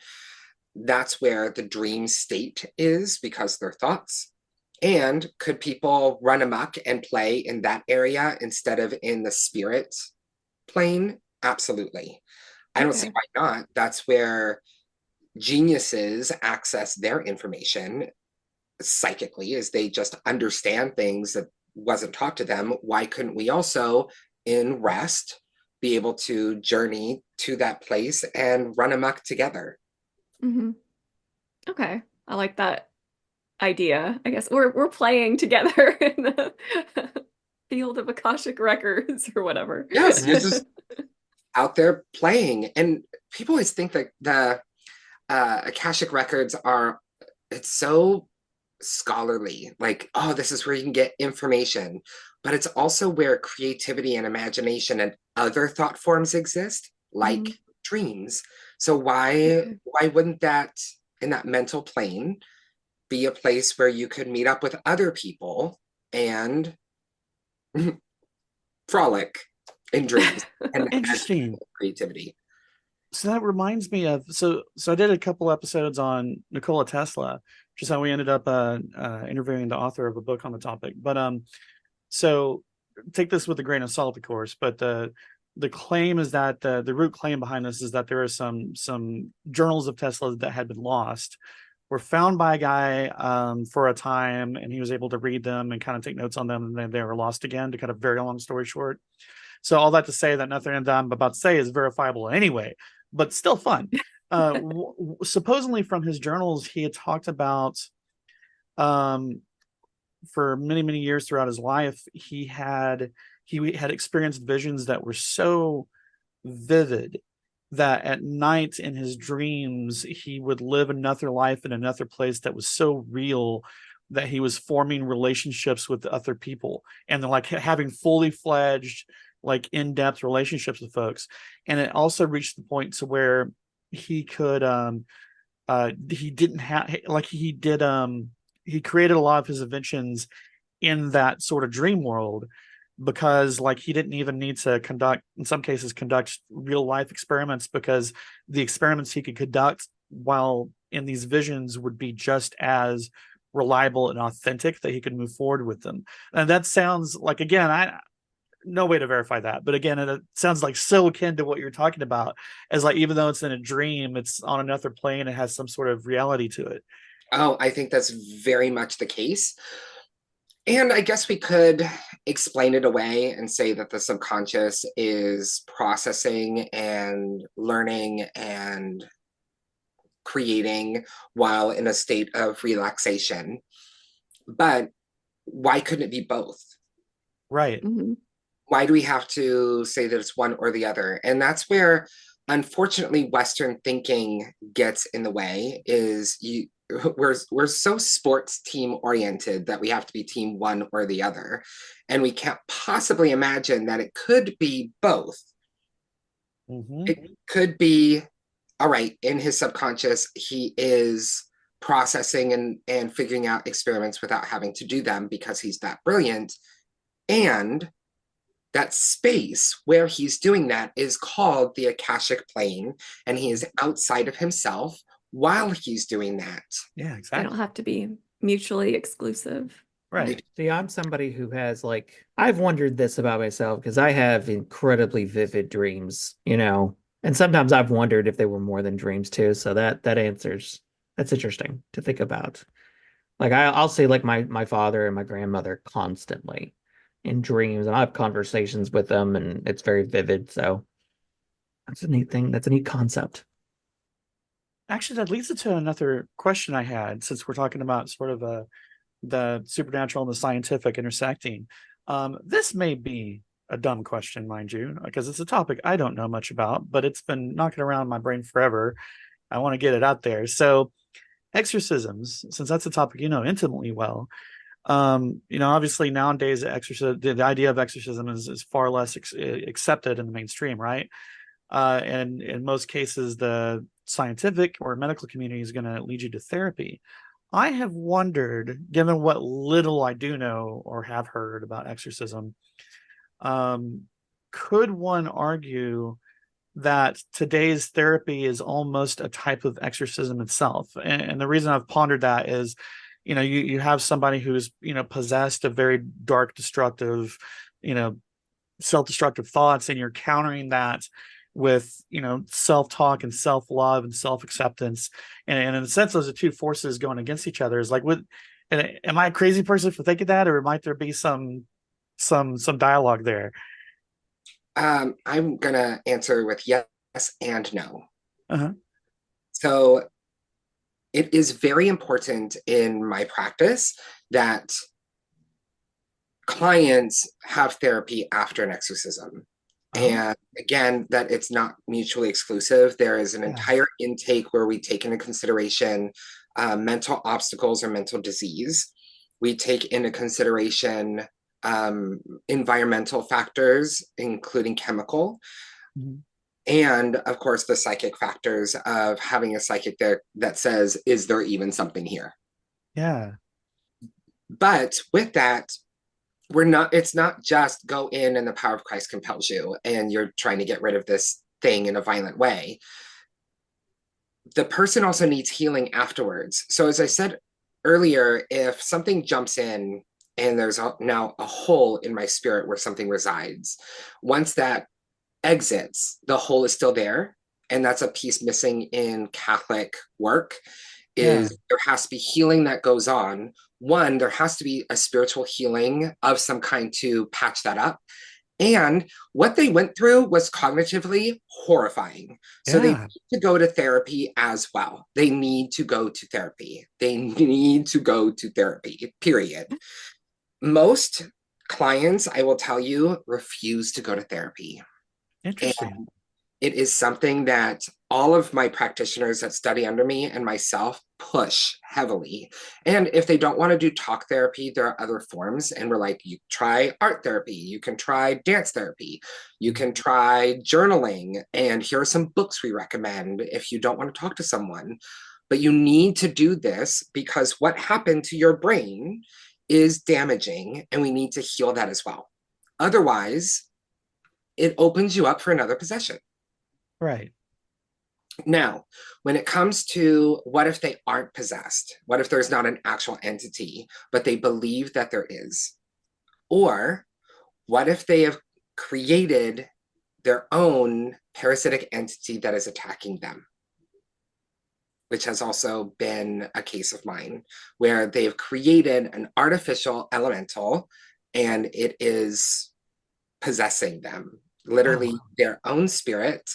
That's where the dream state is, because they're thoughts. And could people run amok and play in that area instead of in the spirit plane? Absolutely. I don't see why not. That's where geniuses access their information psychically, is they just understand things that wasn't taught to them. Why couldn't we also, in rest, be able to journey to that place and run amok together? Okay, I like that idea. I guess we're playing together in the field of Akashic records or whatever. Yes, you're just out there playing. And people always think that the Akashic records it's so scholarly, like, oh, this is where you can get information, but it's also where creativity and imagination and other thought forms exist, like dreams. So why wouldn't that, in that mental plane, be a place where you could meet up with other people and frolic in dreams and Interesting creativity? So that reminds me of so I did a couple episodes on Nikola Tesla, which is how we ended up interviewing the author of a book on the topic. But so take this with a grain of salt, of course. But the claim is that the root claim behind this is that there are some journals of Tesla that had been lost, were found by a guy for a time, and he was able to read them and kind of take notes on them, and then they were lost again, to cut a very long story short. So all that to say that nothing that I'm about to say is verifiable anyway, but still fun. Supposedly from his journals, he had talked about for many, many years throughout his life, he had experienced visions that were so vivid that at night in his dreams, he would live another life in another place that was so real that he was forming relationships with other people, and they're like having fully fledged, like in-depth relationships with folks. And it also reached the point to where he could he didn't have, like, he created a lot of his inventions in that sort of dream world, because like he didn't even need to conduct real life experiments, because the experiments he could conduct while in these visions would be just as reliable and authentic, that he could move forward with them. And that sounds like, again, I no way to verify that, but again, it sounds like so akin to what you're talking about, as like, even though it's in a dream, it's on another plane, it has some sort of reality to it. Oh, I think that's very much the case. And I guess we could explain it away and say that the subconscious is processing and learning and creating while in a state of relaxation. But why couldn't it be both? Right. Mhm. Why do we have to say that it's one or the other? And that's where, unfortunately, Western thinking gets in the way. We're so sports team oriented that we have to be team one or the other, and we can't possibly imagine that it could be both. It could be, all right, in his subconscious, he is processing and figuring out experiments without having to do them because he's that brilliant. And that space where he's doing that is called the Akashic plane, and he is outside of himself while he's doing that. Yeah, They exactly. don't have to be mutually exclusive. Right. See, I'm somebody who has, like, I've wondered this about myself because I have incredibly vivid dreams, and sometimes I've wondered if they were more than dreams too. So that's interesting to think about. Like I'll see like my father and my grandmother constantly in dreams, and I have conversations with them, and it's very vivid. So that's a neat thing. That's a neat concept. Actually, that leads to another question I had, since we're talking about sort of the supernatural and the scientific intersecting. This may be a dumb question, mind you, because it's a topic I don't know much about, but it's been knocking around my brain forever. I want to get it out there. So, exorcisms, since that's a topic you know intimately well, obviously nowadays the idea of exorcism is far less accepted in the mainstream, right? And in most cases, the scientific or medical community is going to lead you to therapy. I have wondered, given what little I do know or have heard about exorcism, could one argue that today's therapy is almost a type of exorcism itself? And the reason I've pondered that is, you have somebody who's, possessed of very dark, destructive, self-destructive thoughts, and you're countering that with self-talk and self-love and self-acceptance, and in a sense those are two forces going against each other. Is like, am I a crazy person for thinking that, or might there be some dialogue there? I'm gonna answer with yes and no. Uh-huh. So it is very important in my practice that clients have therapy after an exorcism. And again, that it's not mutually exclusive. There is an entire intake where we take into consideration mental obstacles or mental disease. We take into consideration environmental factors, including chemical, and of course the psychic factors of having a psychic there that says, is there even something here? Yeah. But with that, it's not just go in and the power of Christ compels you and you're trying to get rid of this thing in a violent way. The person also needs healing afterwards. So as I said earlier, if something jumps in and there's now a hole in my spirit where something resides, once that exits, the hole is still there. And that's a piece missing in Catholic work. is there has to be healing that goes on. One, there has to be a spiritual healing of some kind to patch that up. And what they went through was cognitively horrifying. So they need to go to therapy as well. They need to go to therapy. They need to go to therapy, period. Most clients, I will tell you, refuse to go to therapy. Interesting. And it is something that all of my practitioners that study under me and myself push heavily. And if they don't want to do talk therapy, there are other forms. And we're like, you try art therapy, you can try dance therapy, you can try journaling. And here are some books we recommend if you don't want to talk to someone. But you need to do this because what happened to your brain is damaging, and we need to heal that as well. Otherwise, it opens you up for another possession. Right. Now, when it comes to what if they aren't possessed? What if there's not an actual entity, but they believe that there is? Or what if they have created their own parasitic entity that is attacking them? Which has also been a case of mine, where they've created an artificial elemental and it is possessing them. Literally, their own spirit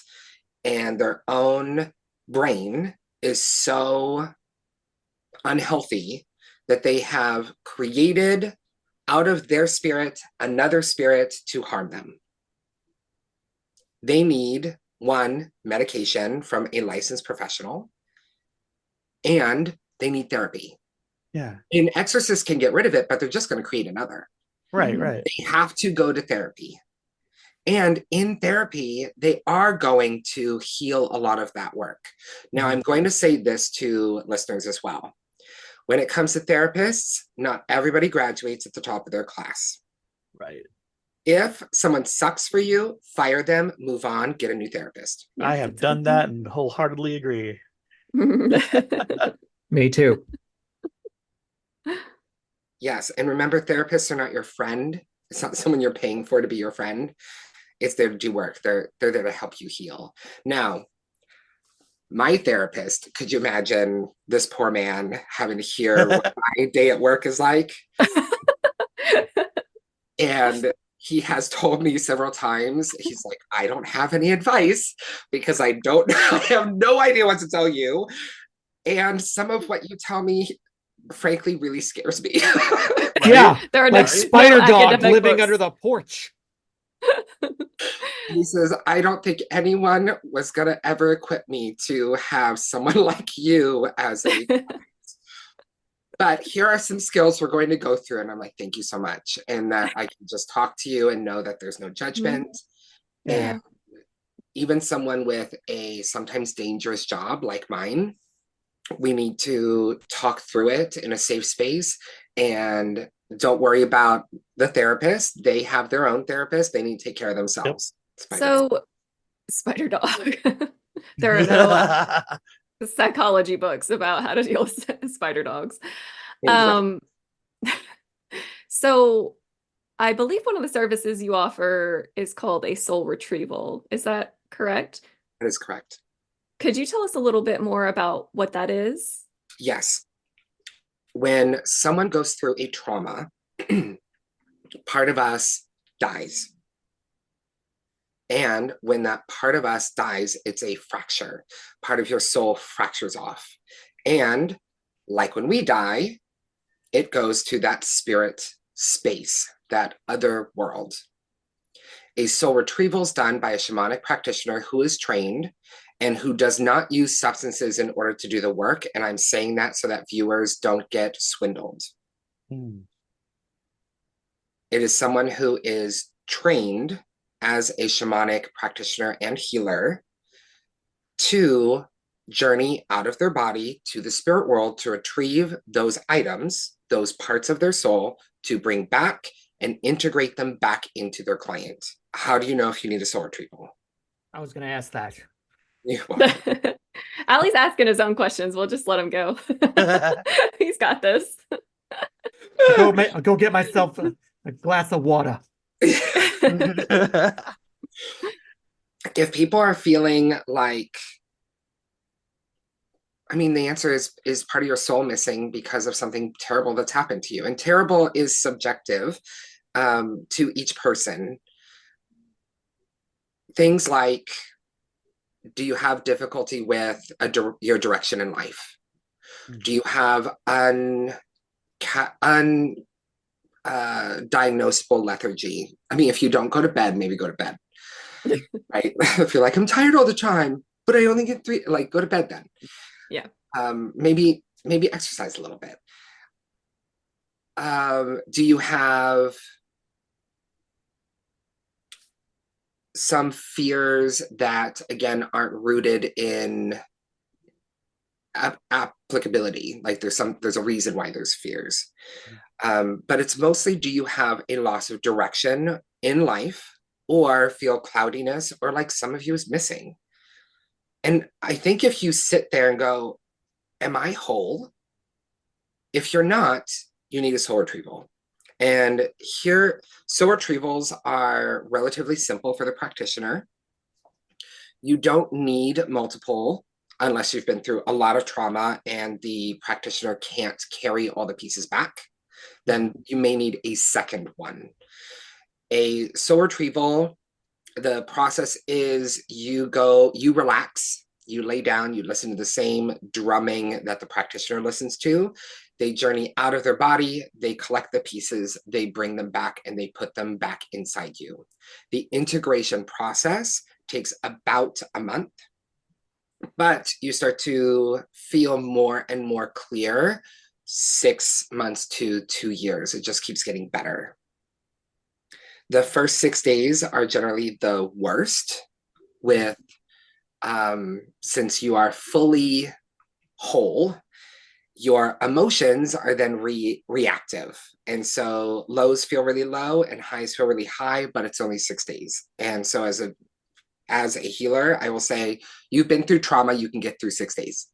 and their own brain is so unhealthy that they have created out of their spirit another spirit to harm them. They need, one, medication from a licensed professional, and they need therapy. Yeah. An exorcist can get rid of it, but they're just going to create another. Right, right. They have to go to therapy. And in therapy, they are going to heal a lot of that work. Now, I'm going to say this to listeners as well. When it comes to therapists, not everybody graduates at the top of their class. Right. If someone sucks for you, fire them, move on, get a new therapist. I have done that and wholeheartedly agree. Me too. Yes, and remember, therapists are not your friend. It's not someone you're paying for to be your friend. It's there to do work. They're there to help you heal. Now, my therapist, could you imagine this poor man having to hear what my day at work is like? And he has told me several times, he's like, I don't have any advice because I have no idea what to tell you. And some of what you tell me, frankly, really scares me. Yeah, There are like no spider dog academic living books. under the porch. He says, I don't think anyone was going to ever equip me to have someone like you as a but here are some skills we're going to go through. And I'm like, thank you so much. And that I can just talk to you and know that there's no judgment. Yeah. And even someone with a sometimes dangerous job like mine, we need to talk through it in a safe space. And don't worry about the therapist. They have their own therapist. They need to take care of themselves. So, spider dog. There are no psychology books about how to deal with spider dogs. So I believe one of the services you offer is called a soul retrieval. Is that correct? That is correct. Could you tell us a little bit more about what that is? Yes. When someone goes through a trauma, part of us dies. And when that part of us dies, it's a fracture. Part of your soul fractures off. And like when we die, it goes to that spirit space, that other world. A soul retrieval is done by a shamanic practitioner who is trained and who does not use substances in order to do the work. And I'm saying that so that viewers don't get swindled. It is someone who is trained as a shamanic practitioner and healer to journey out of their body to the spirit world to retrieve those items, those parts of their soul, to bring back and integrate them back into their client. How do you know if you need a soul retrieval? I was going to ask that. Aly's asking his own questions. We'll just let him go. He's got this. I'll go get myself a glass of water. If people are feeling like, I mean, the answer is part of your soul missing because of something terrible that's happened to you. And terrible is subjective to each person. Things like, do you have difficulty with your direction in life? Do you have diagnosable lethargy? I mean, if you don't go to bed, maybe go to bed. Right? If you're like, I'm tired all the time, but I only get 3, like, go to bed then. Yeah. Maybe exercise a little bit. Do you have some fears that, again, aren't rooted in applicability? Like there's a reason why there's fears. But it's mostly, do you have a loss of direction in life, or feel cloudiness, or like some of you is missing? And I think if you sit there and go, am I whole? If you're not, you need a soul retrieval. And here, soul retrievals are relatively simple for the practitioner. You don't need multiple unless you've been through a lot of trauma and the practitioner can't carry all the pieces back. Then you may need a second one. A soul retrieval, the process is you relax, you lay down, you listen to the same drumming that the practitioner listens to. They journey out of their body, they collect the pieces, they bring them back, and they put them back inside you. The integration process takes about a month, but you start to feel more and more clear 6 months to 2 years. It just keeps getting better. The first 6 days are generally the worst, with since you are fully whole, your emotions are then reactive. And so lows feel really low and highs feel really high, but it's only 6 days. And so as a healer, I will say, you've been through trauma, you can get through 6 days.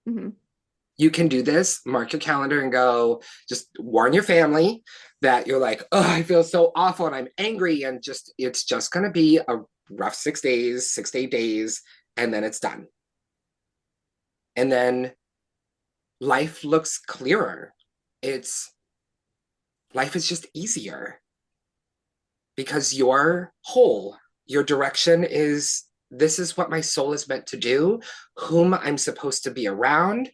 Mm-hmm. You can do this, mark your calendar and go, just warn your family that you're like, oh, I feel so awful and I'm angry, and it's just going to be a rough 6 days, 6 to 8 days, and then it's done. And then life looks clearer. Life is just easier because you're whole. Your direction is, this is what my soul is meant to do, whom I'm supposed to be around.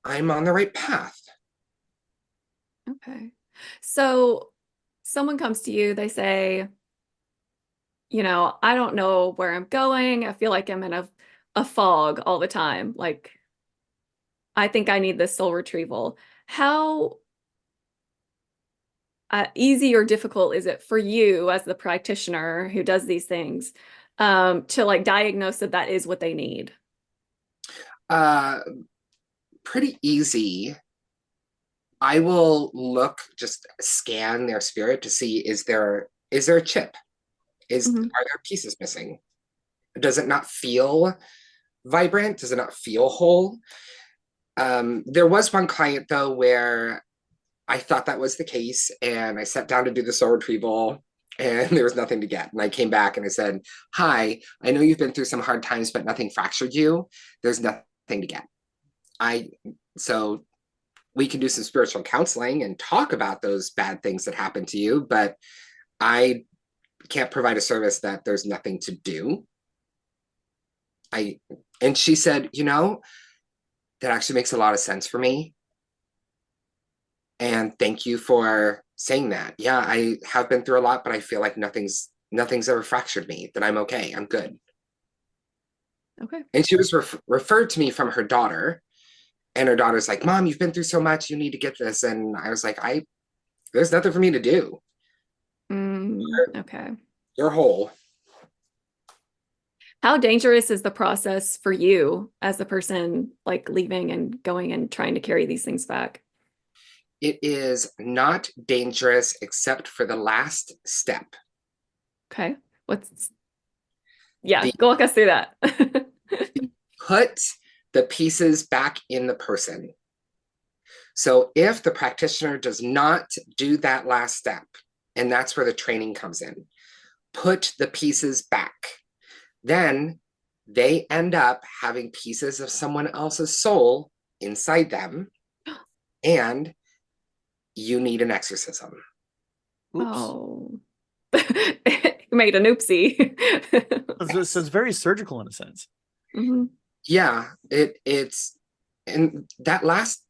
I'm on the right path. Okay. So someone comes to you, they say, I don't know where I'm going. I feel like I'm in a fog all the time. Like, I think I need this soul retrieval. How easy or difficult is it for you as the practitioner who does these things to like diagnose that is what they need? Pretty easy. I will just scan their spirit to see, is there a chip? Are there pieces missing? Does it not feel vibrant? Does it not feel whole? There was one client though where I thought that was the case, and I sat down to do the soul retrieval and there was nothing to get. And I came back and I said, hi, I know you've been through some hard times, but nothing fractured you. There's nothing to get. So we can do some spiritual counseling and talk about those bad things that happened to you, but I can't provide a service that there's nothing to do. And she said, that actually makes a lot of sense for me. And thank you for saying that. Yeah, I have been through a lot, but I feel like nothing's ever fractured me, that I'm okay, I'm good. Okay. And she was referred to me from her daughter. And her daughter's like, Mom, you've been through so much, you need to get this. And I was like, there's nothing for me to do. Okay. You're whole. How dangerous is the process for you as the person like leaving and going and trying to carry these things back? It is not dangerous except for the last step. Okay. Go walk us through that. Put the pieces back in the person. So if the practitioner does not do that last step, and that's where the training comes in, put the pieces back, then they end up having pieces of someone else's soul inside them, and you need an exorcism. Oops. Oh. You made an oopsie. So it's very surgical in a sense. Mhm. Yeah, it's and that last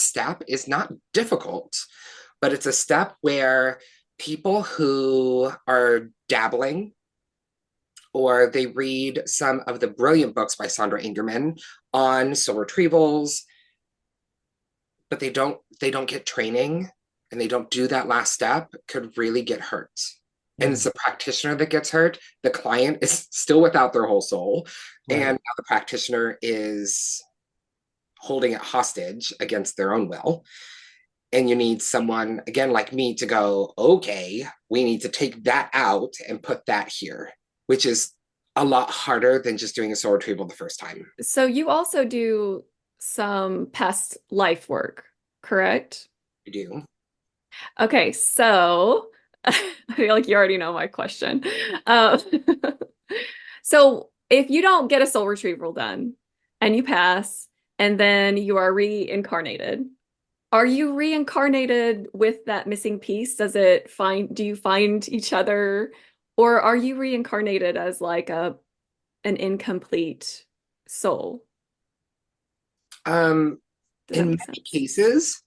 step is not difficult, but it's a step where people who are dabbling, or they read some of the brilliant books by Sandra Ingerman on soul retrievals, but they don't get training and they don't do that last step, could really get hurt. And it's the practitioner that gets hurt. The client is still without their whole soul. Right. And now the practitioner is holding it hostage against their own will. And you need someone, again, like me, to go, okay, we need to take that out and put that here, which is a lot harder than just doing a soul retrieval the first time. So you also do some past life work, correct? You do. Okay, so I feel like you already know my question. Uh, so if you don't get a soul retrieval done and you pass and then you are reincarnated, are you reincarnated with that missing piece? Do you find each other, or are you reincarnated as like an incomplete soul? In Does that many make sense? cases,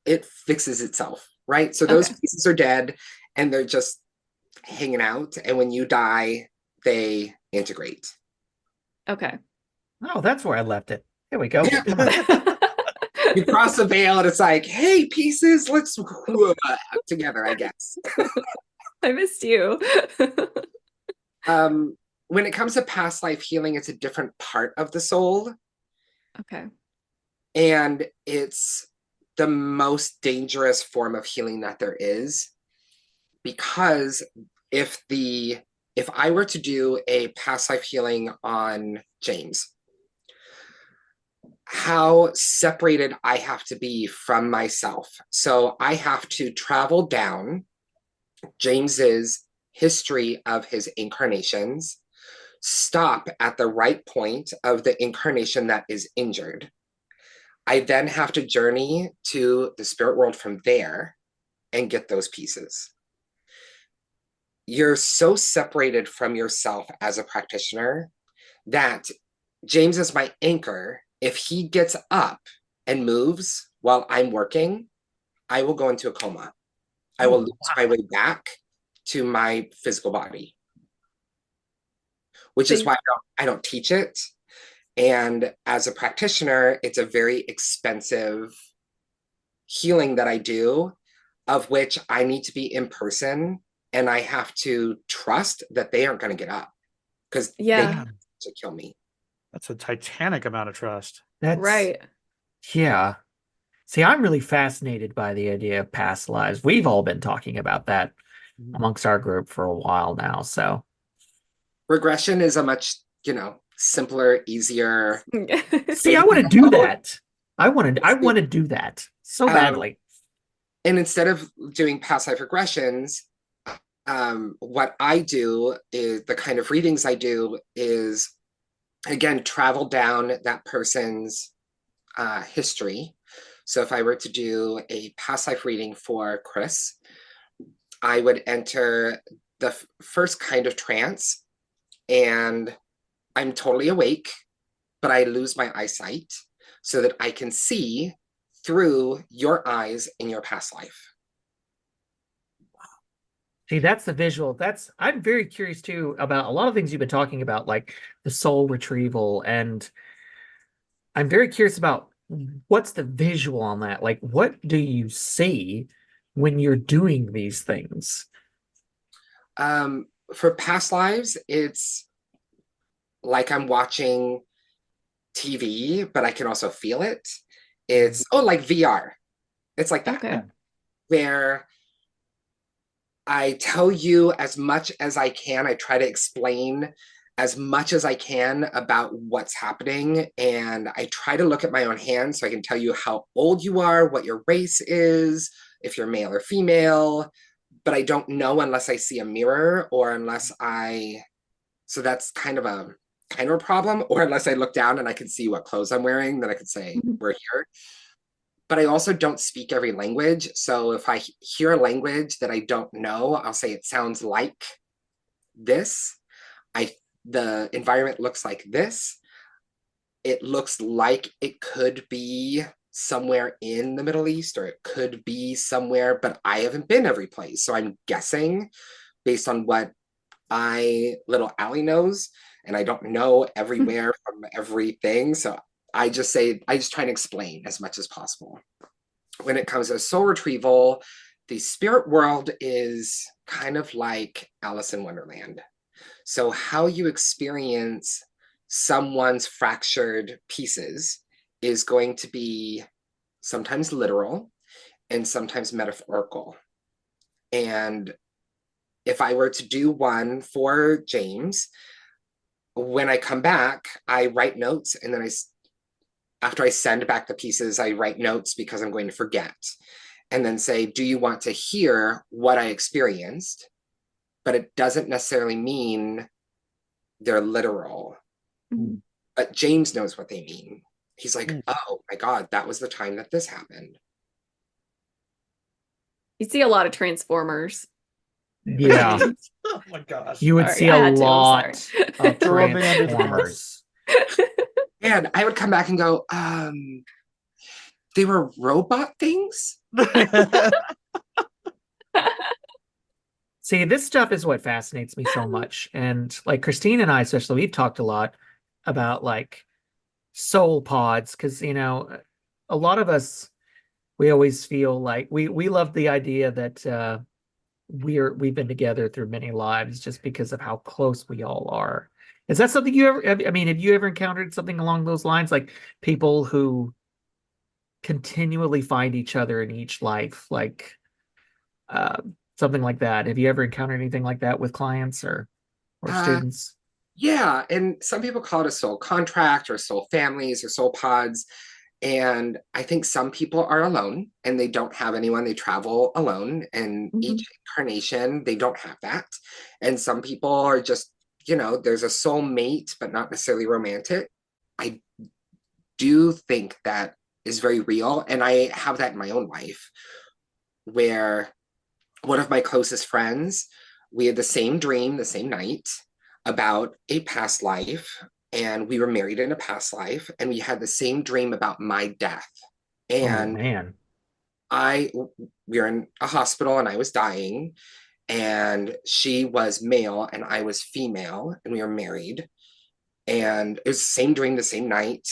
it fixes itself, right? So those Okay. pieces are dead and they're just hanging out. And when you die, they integrate. Okay. Oh, that's where I left it. Here we go. Yeah. Come on. You cross the veil and it's like, hey, pieces, let's together, I guess. I missed you. When it comes to past life healing, it's a different part of the soul. Okay. And it's the most dangerous form of healing that there is. Because if I were to do a past life healing on James, how separated I have to be from myself. So I have to travel down James's history of his incarnations, stop at the right point of the incarnation that is injured. I then have to journey to the spirit world from there and get those pieces. You're so separated from yourself as a practitioner that James is my anchor. If he gets up and moves while I'm working, I will go into a coma. I will lose my way back to my physical body, which is why I don't teach it. And as a practitioner, it's a very expensive healing that I do, of which I need to be in person, and I have to trust that they aren't going to get up because they have to kill me. That's a titanic amount of trust. That's Right. Yeah. See, I'm really fascinated by the idea of past lives. We've all been talking about that amongst our group for a while now. So Regression is a much, simpler, easier. see, I want to do that. I want to do that so badly. And instead of doing past life regressions, what I do is the kind of readings I do is, again, travel down that person's history. So if I were to do a past life reading for Chris, I would enter the first kind of trance, and I'm totally awake, but I lose my eyesight so that I can see through your eyes in your past life. See, that's the visual. I'm very curious too about a lot of things you've been talking about, like the soul retrieval, and I'm very curious about what's the visual on that? Like, what do you see when you're doing these things? For past lives, it's like I'm watching TV, but I can also feel it. It's like VR. It's like that. Okay. Where I tell you as much as I can. I try to explain as much as I can about what's happening. And I try to look at my own hands so I can tell you how old you are, what your race is, if you're male or female. But I don't know unless I see a mirror or unless so that's kind of kind of a problem, or unless I look down and I can see what clothes I'm wearing, then I could say Mhm. we're here. But I also don't speak every language. So if I hear a language that I don't know, I'll say it sounds like this. The environment looks like this. It looks like it could be somewhere in the Middle East, or it could be somewhere, but I haven't been every place. So I'm guessing based on what little Aly knows, and I don't know everywhere from everything. So I just try and explain as much as possible. When it comes to soul retrieval, the spirit world is kind of like Alice in Wonderland. So how you experience someone's fractured pieces is going to be sometimes literal and sometimes metaphorical. And if I were to do one for James, when I come back, I write notes, and then after I send back the pieces, I write notes because I'm going to forget, and then say, do you want to hear what I experienced? But it doesn't necessarily mean they're literal. Mhm. But James knows what they mean. He's like, oh my God, that was the time that this happened. You see a lot of Transformers. Yeah. Oh my gosh. You would Sorry, see I a had to, I'm lot sorry. of Throw me under the Transformers. And I would come back and go, they were robot things? See, this stuff is what fascinates me so much. And like Christine and I, especially, we've talked a lot about like soul pods, because a lot of us, we always feel like we love the idea that we've been together through many lives just because of how close we all are. Is that something you ever, I mean, have you ever encountered something along those lines, like people who continually find each other in each life, like something like that? Have you ever encountered anything like that with clients or students? Yeah, and some people call it a soul contract or soul families or soul pods. And I think some people are alone and they don't have anyone. They travel alone, and each incarnation, they don't have that. And some people are just, there's a soul mate, but not necessarily romantic. I do think that is very real. And I have that in my own life, where one of my closest friends, we had the same dream the same night about a past life, and we were married in a past life, and we had the same dream about my death. And Man. we were in a hospital and I was dying, and she was male and I was female, and we were married. And it was the same dream the same night,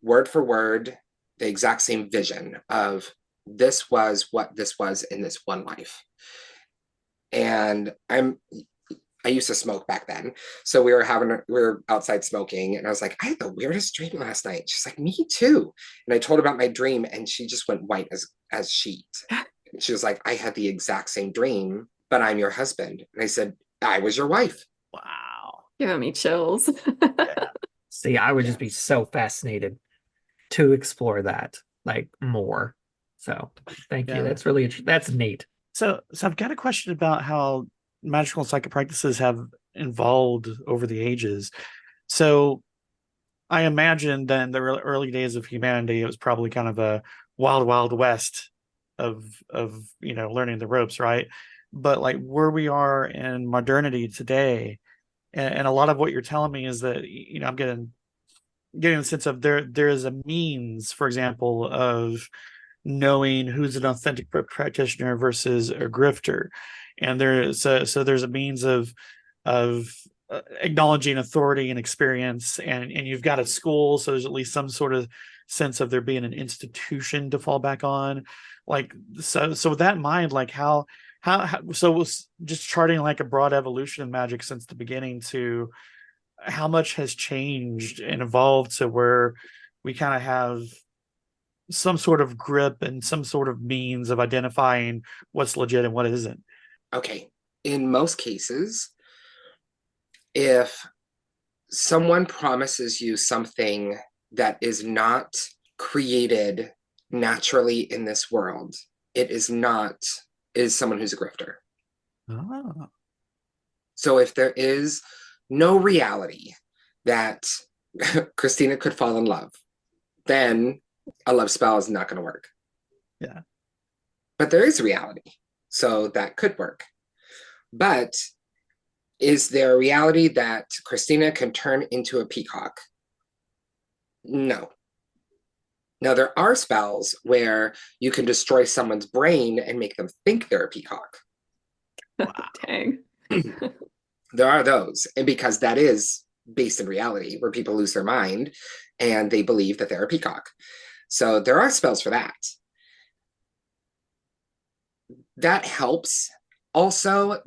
word for word, the exact same vision of this was what this was in this one life. And I used to smoke back then. So we were outside smoking, and I was like, I had the weirdest dream last night. She's like, me too. And I told her about my dream, and she just went white as sheet. She was like, I had the exact same dream, but I'm your husband. And I said, I was your wife. Wow. Giving me chills. Yeah. See, I would just be so fascinated to explore that like more. So thank you. Yeah. That's really that's neat. So I've got a question about how magical and psychic practices have evolved over the ages. So I imagine that in the early days of humanity, it was probably kind of a wild, wild west of learning the ropes, right? But like where we are in modernity today, and a lot of what you're telling me is that I'm getting a sense of there is a means, for example, of knowing who's an authentic practitioner versus a grifter, and there's a means of acknowledging authority and experience, and you've got a school, so there's at least some sort of sense of there being an institution to fall back on. Like so with that in mind, like how so was just charting like a broad evolution of magic since the beginning to how much has changed and evolved to where we kind of have some sort of grip and some sort of means of identifying what's legit and what isn't. Okay. In most cases, if someone promises you something that is not created naturally in this world, it is someone who's a grifter. Oh. So if there is no reality, that Christina could fall in love, then a love spell is not going to work. Yeah. But there is reality, so that could work. But is there a reality that Christina can turn into a peacock? No. Now, there are spells where you can destroy someone's brain and make them think they're a peacock. Dang. There are those, and because that is based in reality, where people lose their mind and they believe that they're a peacock. So there are spells for that. That helps. Also,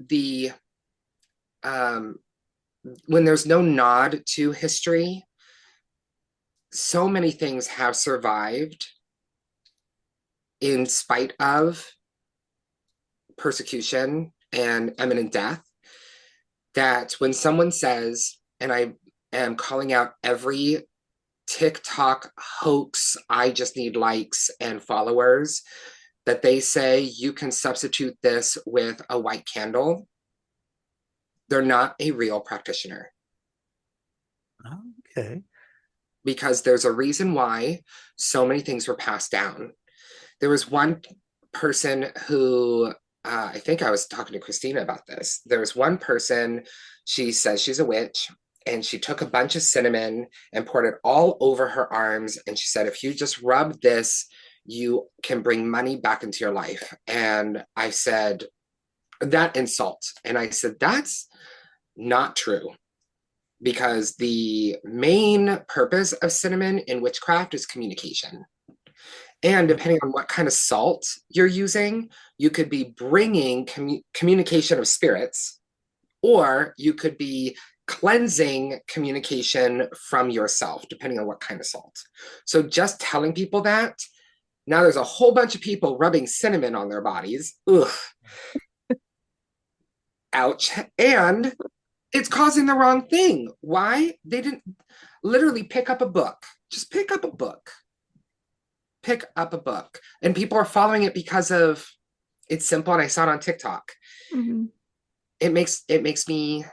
when there's no nod to history, so many things have survived in spite of persecution and imminent death, that when someone says, and I am calling out every TikTok hoax, I just need likes and followers, that they say you can substitute this with a white candle, they're not a real practitioner. Okay. Because there's a reason why so many things were passed down. There was one person who, I think I was talking to Christina about this. There was one person, she says she's a witch, and she took a bunch of cinnamon and poured it all over her arms. And she said, if you just rub this, you can bring money back into your life. And I said, that insult. And I said, that's not true. Because the main purpose of cinnamon in witchcraft is communication. And depending on what kind of salt you're using, you could be bringing communication of spirits, or you could be cleansing communication from yourself, depending on what kind of salt. So just telling people that, now there's a whole bunch of people rubbing cinnamon on their bodies. Ugh. Ouch. And it's causing the wrong thing. Why? They didn't literally pick up a book. Just pick up a book. Pick up a book. And people are following it because of it's simple, and I saw it on TikTok. Mm-hmm. It makes me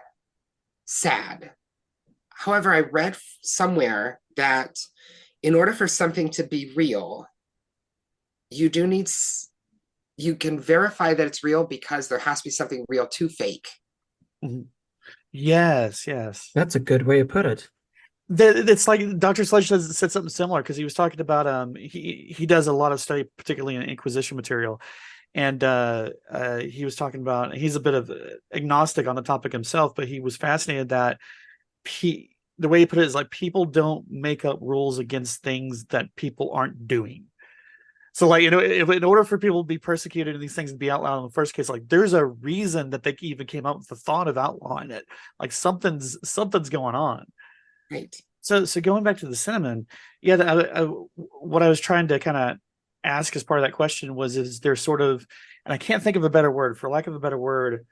sad. However, I read somewhere that in order for something to be real, you can verify that it's real because there has to be something real to fake. Mm-hmm. Yes. That's a good way to put it. It's like Dr. Sledge said something similar, because he was talking about he does a lot of study, particularly in Inquisition material, and he was talking about, he's a bit of agnostic on the topic himself, but he was fascinated that the way he put it is like, people don't make up rules against things that people aren't doing. So, like, if in order for people to be persecuted and these things to be outlawed in the first case, like, there's a reason that they even came up with the thought of outlawing it. Like, something's going on. Right. So going back to the cinnamon, yeah, what I was trying to kind of ask as part of that question was, is there sort of, and I can't think of a better word, for lack of a better word,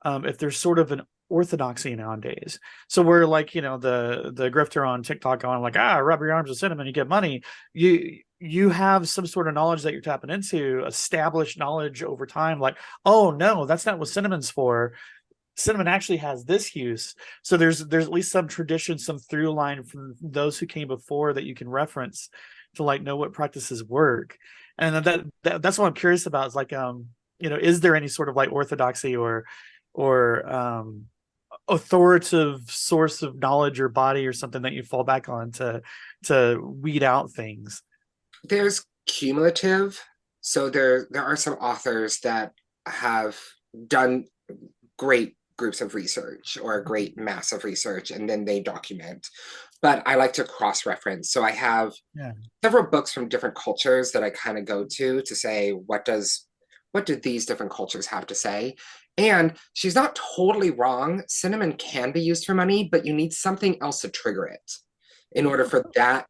if there's sort of an orthodoxy nowadays. So we're like, the grifter on TikTok going like, rub your arms with cinnamon, you get money. You have some sort of knowledge that you're tapping into, established knowledge over time, like, oh no, that's not what cinnamon's for. Cinnamon actually has this use. So there's at least some tradition, some through line from those who came before that you can reference to like know what practices work. And that's what I'm curious about, is like, is there any sort of like orthodoxy or authoritative source of knowledge or body or something that you fall back on to weed out things? There's cumulative. So there are some authors that have done great groups of research or a great mass of research, and then they document. But I like to cross-reference. So I have several books from different cultures that I kind of go to say, what did these different cultures have to say? And she's not totally wrong. Cinnamon can be used for money, but you need something else to trigger it in order for that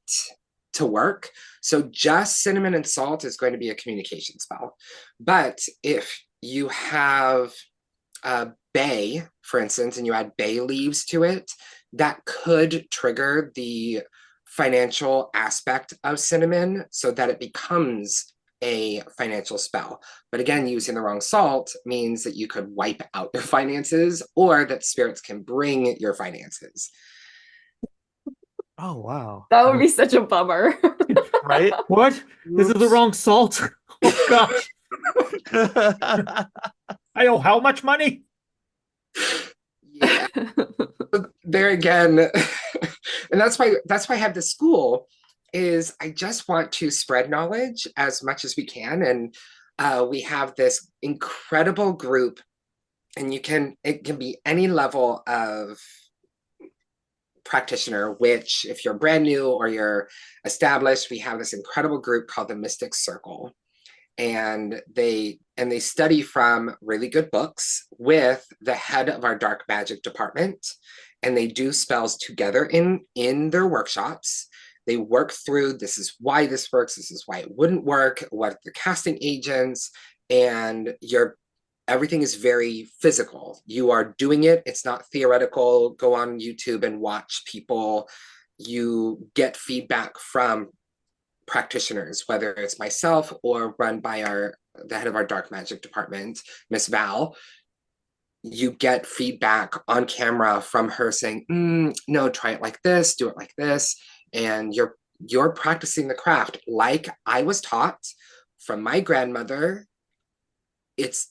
to work. So just cinnamon and salt is going to be a communication spell. But if you have bay, for instance, and you add bay leaves to it, that could trigger the financial aspect of cinnamon so that it becomes a financial spell. But again, using the wrong salt means that you could wipe out your finances, or that spirits can bring your finances. Oh wow. That would be such a bummer. Right? What? This is the Oops. wrong salt. Oh gosh. I owe how much money? Yeah, there again, and that's why I have this school. Is I just want to spread knowledge as much as we can, and we have this incredible group, and it can be any level of practitioner, which if you're brand new or you're established, we have this incredible group called the Mystic Circle. And they study from really good books with the head of our dark magic department, and they do spells together in their workshops. They work through, this is why this works, this is why it wouldn't work, what are the casting agents, and everything is very physical. You are doing it. It's not theoretical. Go on YouTube and watch people. You get feedback from practitioners, whether it's myself or run by the head of our dark magic department, Miss Val. You get feedback on camera from her saying, no, try it like this, do it like this. And you're practicing the craft like I was taught from my grandmother. It's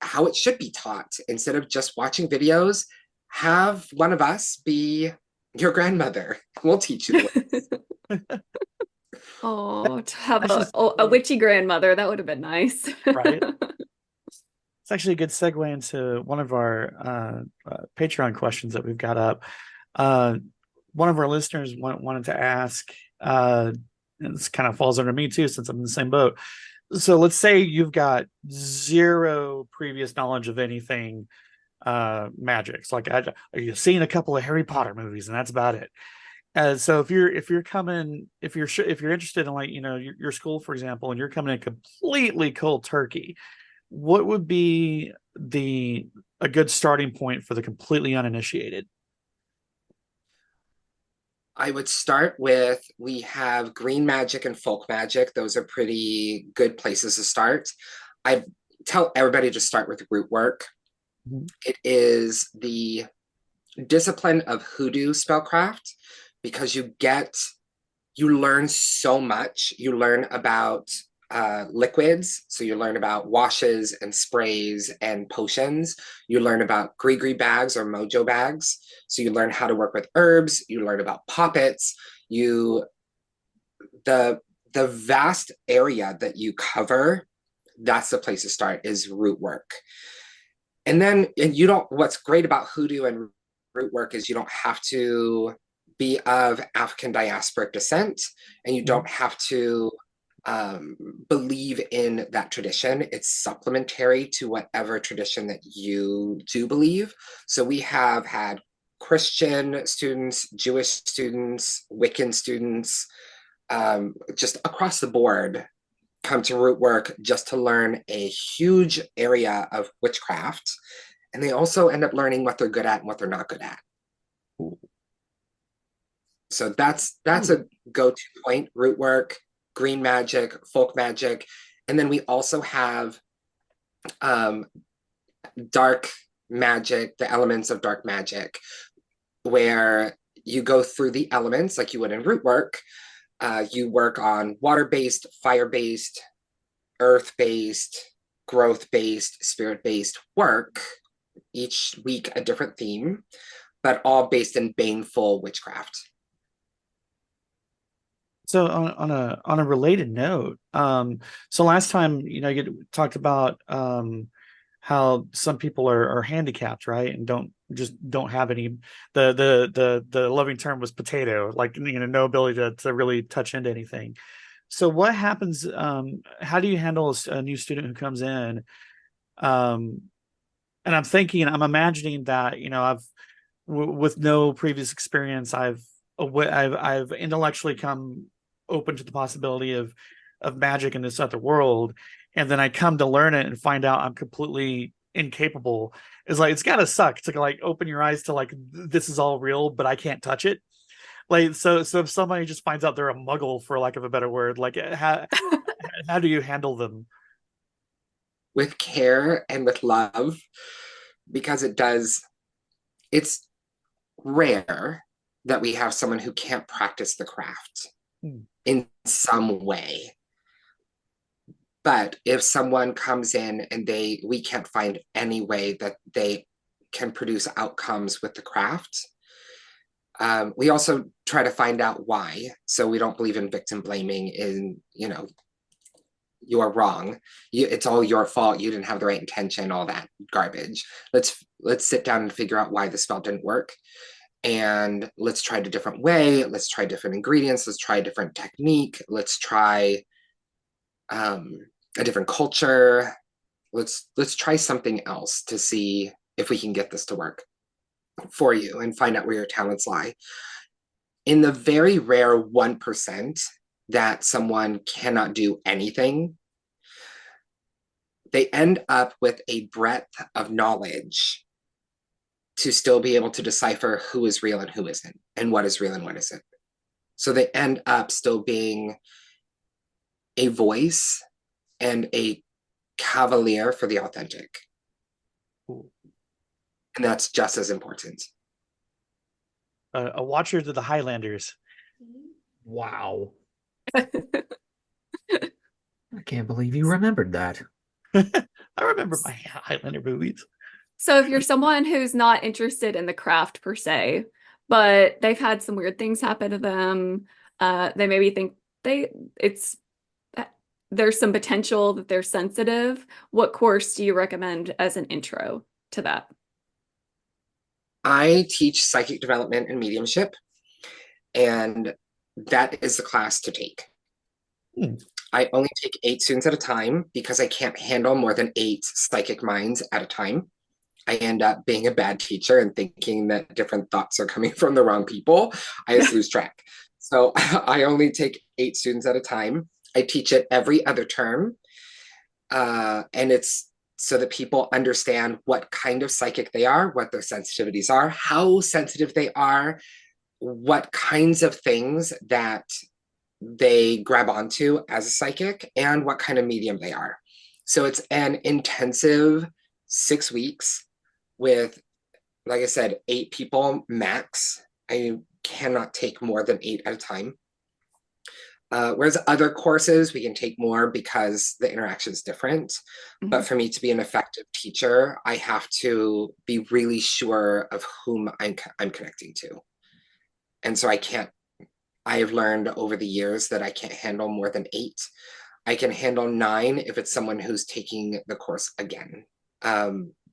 how it should be taught. Instead of just watching videos, have one of us be your grandmother. We'll teach you the ways. Oh, to have That's a witchy grandmother, that would have been nice. Right. It's actually a good segue into one of our Patreon questions that we've got up. One of our listeners wanted to ask, and this kind of falls under me too, since I'm in the same boat. So let's say you've got zero previous knowledge of anything magic. It's like you've seen a couple of Harry Potter movies, and that's about it. So if you're interested in, like, your school, for example, and you're coming in completely cold turkey, what would be a good starting point for the completely uninitiated? I would start with, we have green magic and folk magic. Those are pretty good places to start. I tell everybody to start with root work. Mm-hmm. It is the discipline of hoodoo spellcraft, because you learn so much. You learn about liquids, so you learn about washes and sprays and potions. You learn about gree bags or mojo bags, so you learn how to work with herbs. You learn about poppets. The vast area that you cover, that's the place to start, is root work. And then what's great about hoodoo and root work is you don't have to be of African diasporic descent, and you don't have to believe in that tradition. It's supplementary to whatever tradition that you do believe. So we have had Christian students, Jewish students, Wiccan students, just across the board come to root work just to learn a huge area of witchcraft. And they also end up learning what they're good at and what they're not good at. So that's a go-to point: root work, green magic, folk magic. And then we also have dark magic, the elements of dark magic, where you go through the elements like you would in root work. You work on water-based, fire-based, earth-based, growth-based, spirit-based work, each week a different theme, but all based in baneful witchcraft. So on a related note, so last time, you talked about how some people are handicapped, right, and don't have any, the loving term was potato, like, no ability to really touch into anything. So what happens? How do you handle a new student who comes in? And I'm imagining that, with no previous experience, I've intellectually come open to the possibility of magic in this other world, and then I come to learn it and find out I'm completely incapable. It's gotta suck to, like, open your eyes to, like, this is all real, but I can't touch it. Like, so if somebody just finds out they're a muggle, for lack of a better word, like, how do you handle them? With care and with love, because it's rare, that we have someone who can't practice the craft Hmm. in some way. But if someone comes in and we can't find any way that they can produce outcomes with the craft, we also try to find out why. So we don't believe in victim blaming you are wrong. It's all your fault. You didn't have the right intention, all that garbage. Let's sit down and figure out why the spell didn't work. And let's try it a different way. Let's try different ingredients. Let's try a different technique. Let's try a different culture. Let's try something else to see if we can get this to work for you and find out where your talents lie. In the very rare 1% that someone cannot do anything, they end up with a breadth of knowledge to still be able to decipher who is real and who isn't, and what is real and what isn't. So they end up still being a voice and a cavalier for the authentic. Cool. And that's just as important. A watcher to the Highlanders. Wow. I can't believe you remembered that. I remember my Highlander movies. So if you're someone who's not interested in the craft per se, but they've had some weird things happen to them, they maybe think there's some potential that they're sensitive. What course do you recommend as an intro to that? I teach psychic development and mediumship, and that is the class to take. I only take 8 students at a time because I can't handle more than 8 psychic minds at a time. I end up being a bad teacher and thinking that different thoughts are coming from the wrong people. I just lose track. So I only take 8 students at a time. I teach it every other term. And it's so that people understand what kind of psychic they are, what their sensitivities are, how sensitive they are, what kinds of things that they grab onto as a psychic, and what kind of medium they are. So it's an intensive 6 weeks with, like I said, 8 people max. I cannot take more than 8 at a time. Whereas other courses, we can take more because the interaction is different. Mm-hmm. But for me to be an effective teacher, I have to be really sure of whom I'm connecting to. And so I have learned over the years that I can't handle more than 8. I can handle 9 if it's someone who's taking the course again,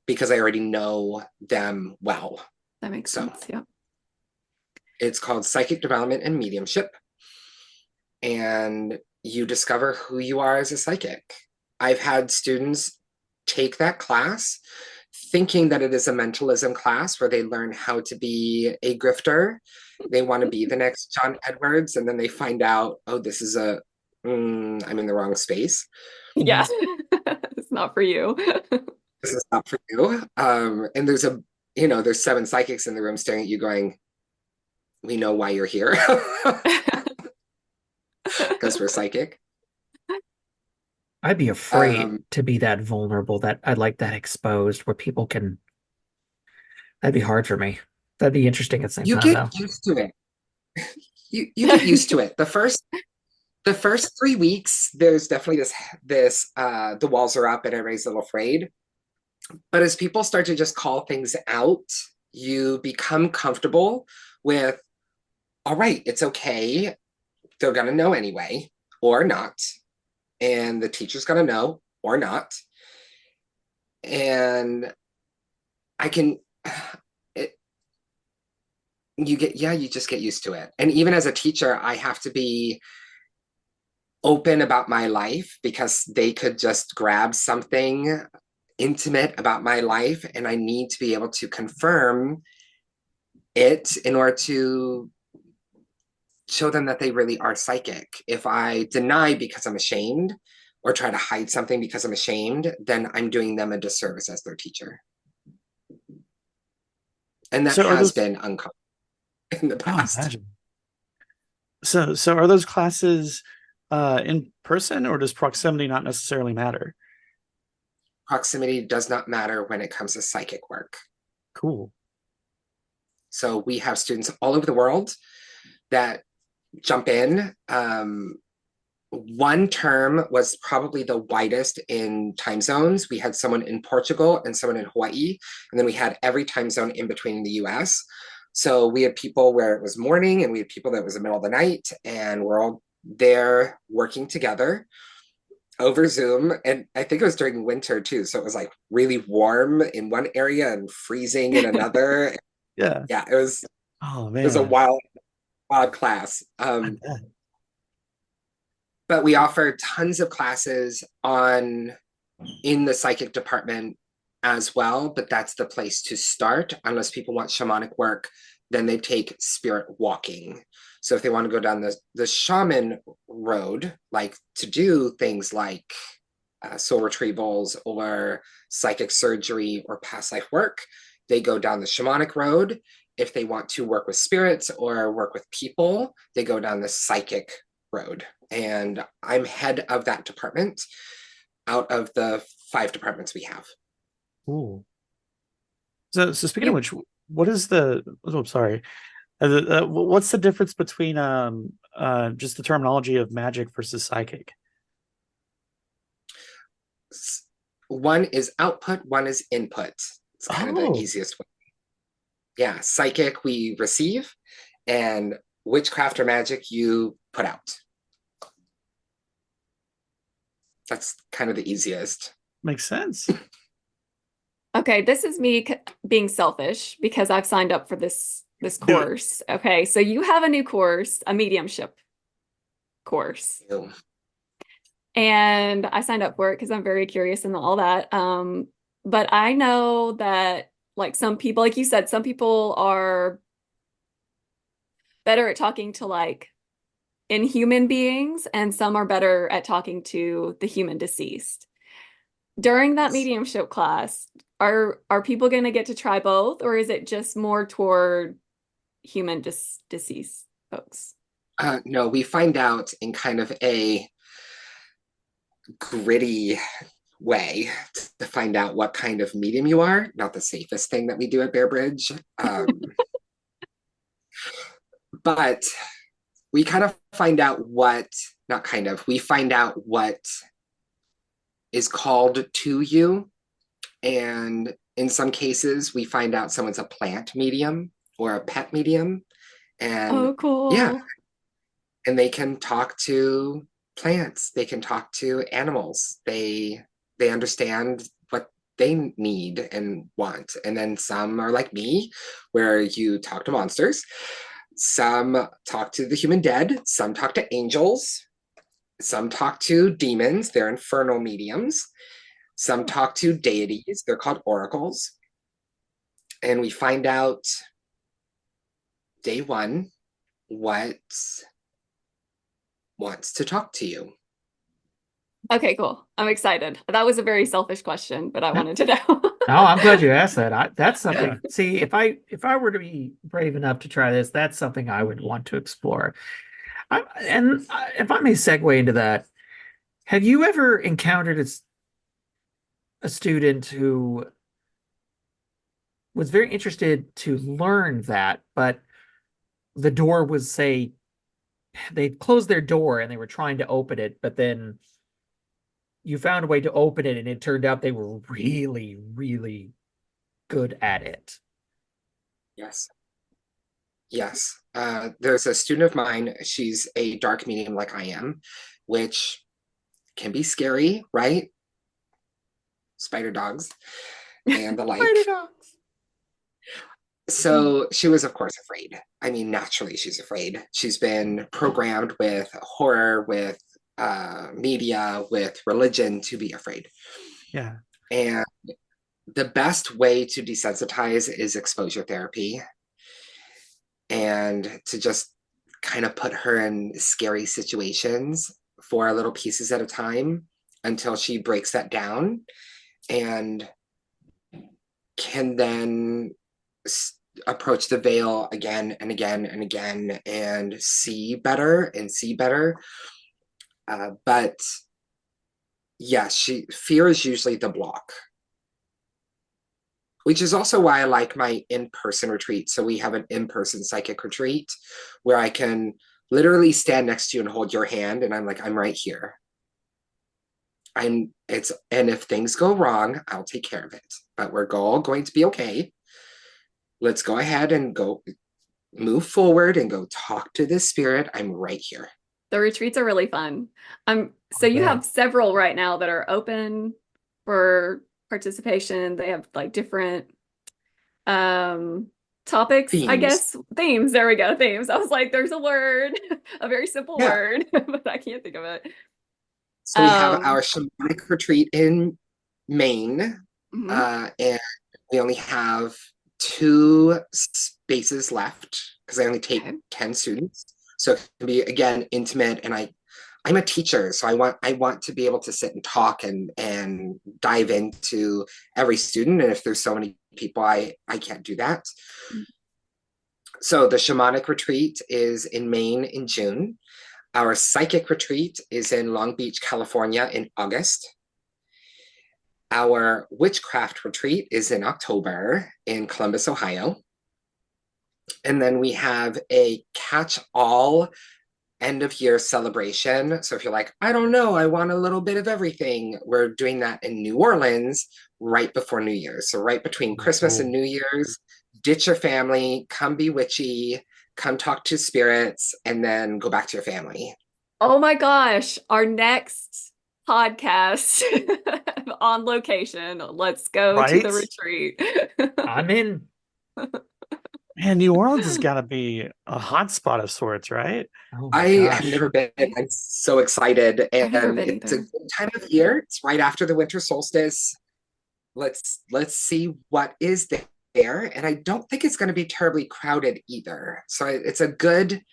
because I already know them well. That makes sense, yeah. It's called Psychic Development and Mediumship. And you discover who you are as a psychic. I've had students take that class thinking that it is a mentalism class where they learn how to be a grifter. They want to be the next John Edwards, and then they find out, oh, this is I'm in the wrong space. Yeah, it's not for you. This is not for you. And there's 7 psychics in the room staring at you going, we know why you're here. Because we're psychic. I'd be afraid to be that vulnerable, that I'd like that exposed where people can. That'd be hard for me. That'd be interesting at the same time. You get used to it. You get used to it. The first 3 weeks, there's definitely this the walls are up and everybody's a little afraid. But as people start to just call things out, you become comfortable with, all right, it's okay. They're going to know anyway, or not. And the teacher's going to know, or not. And you just get used to it. And even as a teacher, I have to be open about my life because they could just grab something intimate about my life. And I need to be able to confirm it in order to show them that they really are psychic. If I deny because I'm ashamed or try to hide something because I'm ashamed, then I'm doing them a disservice as their teacher. And that has been uncomfortable in the past. So are those classes in person, or does proximity not necessarily matter? Proximity does not matter when it comes to psychic work. Cool. So we have students all over the world that jump in. One term was probably the widest in time zones. We had someone in Portugal and someone in Hawaii, and then we had every time zone in between in the US. So we had people where it was morning, and we had people that was the middle of the night, and we're all there working together over Zoom. And I think it was during winter too. So it was like really warm in one area and freezing in another. Yeah. Yeah, it was Oh a man. wild class. I bet. But we offer tons of classes in the psychic department as well, but that's the place to start. Unless people want shamanic work, then they take spirit walking. So if they want to go down the shaman road, like to do things like soul retrievals or psychic surgery or past life work, they go down the shamanic road. If they want to work with spirits or work with people, they go down the psychic road. And I'm head of that department out of the 5 departments we have. Cool. So speaking of which, what is the? Oh, sorry. What's the difference between just the terminology of magic versus psychic? One is output, one is input. It's kind of the easiest way. Yeah, psychic we receive, and witchcraft or magic you put out. That's kind of the easiest. Makes sense. Okay, this is me being selfish because I've signed up for this course. Okay, so you have a new course, a mediumship course. Ew. And I signed up for it because I'm very curious and all that. But I know that like some people, like you said, some people are better at talking to like inhuman beings, and some are better at talking to the human deceased. During that mediumship class, are people going to get to try both, or is it just more toward human deceased folks? No, we find out in kind of a gritty way to find out what kind of medium you are. Not the safest thing that we do at Bearbridge. But we kind of find out we find out what is called to you. And in some cases, we find out someone's a plant medium or a pet medium. And oh, cool. Yeah. And they can talk to plants. They can talk to animals. They understand what they need and want. And then some are like me, where you talk to monsters. Some talk to the human dead. Some talk to angels. Some talk to demons. They're infernal mediums. Some talk to deities. They're called oracles. And we find out day one what wants to talk to you. Okay, cool. I'm excited. That was a very selfish question, but I wanted to know. Oh, I'm glad you asked that. That's something. See, if I were to be brave enough to try this, that's something I would want to explore. If I may segue into that, have you ever encountered a student who was very interested to learn that, but the door was, say, they closed their door and they were trying to open it, but then you found a way to open it and it turned out they were really, really good at it? Yes. There's a student of mine. She's a dark medium like I am, which can be scary, right? Spider dogs and the like. Spider dogs. So she was, of course, afraid. I mean, naturally, she's afraid. She's been programmed with horror, with media, with religion to be afraid. Yeah. And the best way to desensitize is exposure therapy, and to just kind of put her in scary situations for little pieces at a time until she breaks that down and can then approach the veil again and again and again and see better and see better. But yeah, fear is usually the block. which is also why I like my in-person retreat. So we have an in-person psychic retreat where I can literally stand next to you and hold your hand, and I'm like, I'm right here. And if things go wrong, I'll take care of it. But we're all going to be okay. Let's go ahead and go move forward and go talk to this spirit. I'm right here. The retreats are really fun. So you have several right now that are open for participation. They have like different topics, I Themes. guess. Themes. There we go. Themes. I was like, there's a word, a very simple word, but I can't think of it. So we have our shamanic retreat in Maine, Mhm. and we only have 2 spaces left because I only take 10 students. So it can be, again, intimate, and I'm a teacher, so I want to be able to sit and talk and dive into every student. And if there's so many people, I can't do that. So the shamanic retreat is in Maine in June. Our psychic retreat is in Long Beach, California in August. Our witchcraft retreat is in October in Columbus, Ohio. And then we have a catch-all end of year celebration. So if you're like, I don't know, I want a little bit of everything, we're doing that in New Orleans right before New Year's. So right between Christmas and New Year's, ditch your family, come be witchy, come talk to spirits, and then go back to your family. Oh my gosh, our next podcast on location. Let's go to the retreat. I'm in. Man, New Orleans has got to be a hot spot of sorts, right? Oh my I gosh. have never been. I'm so excited. I've never And been it's a either. good time of year. It's right after the winter solstice. Let's see what is there. And I don't think it's going to be terribly crowded either. So it's a good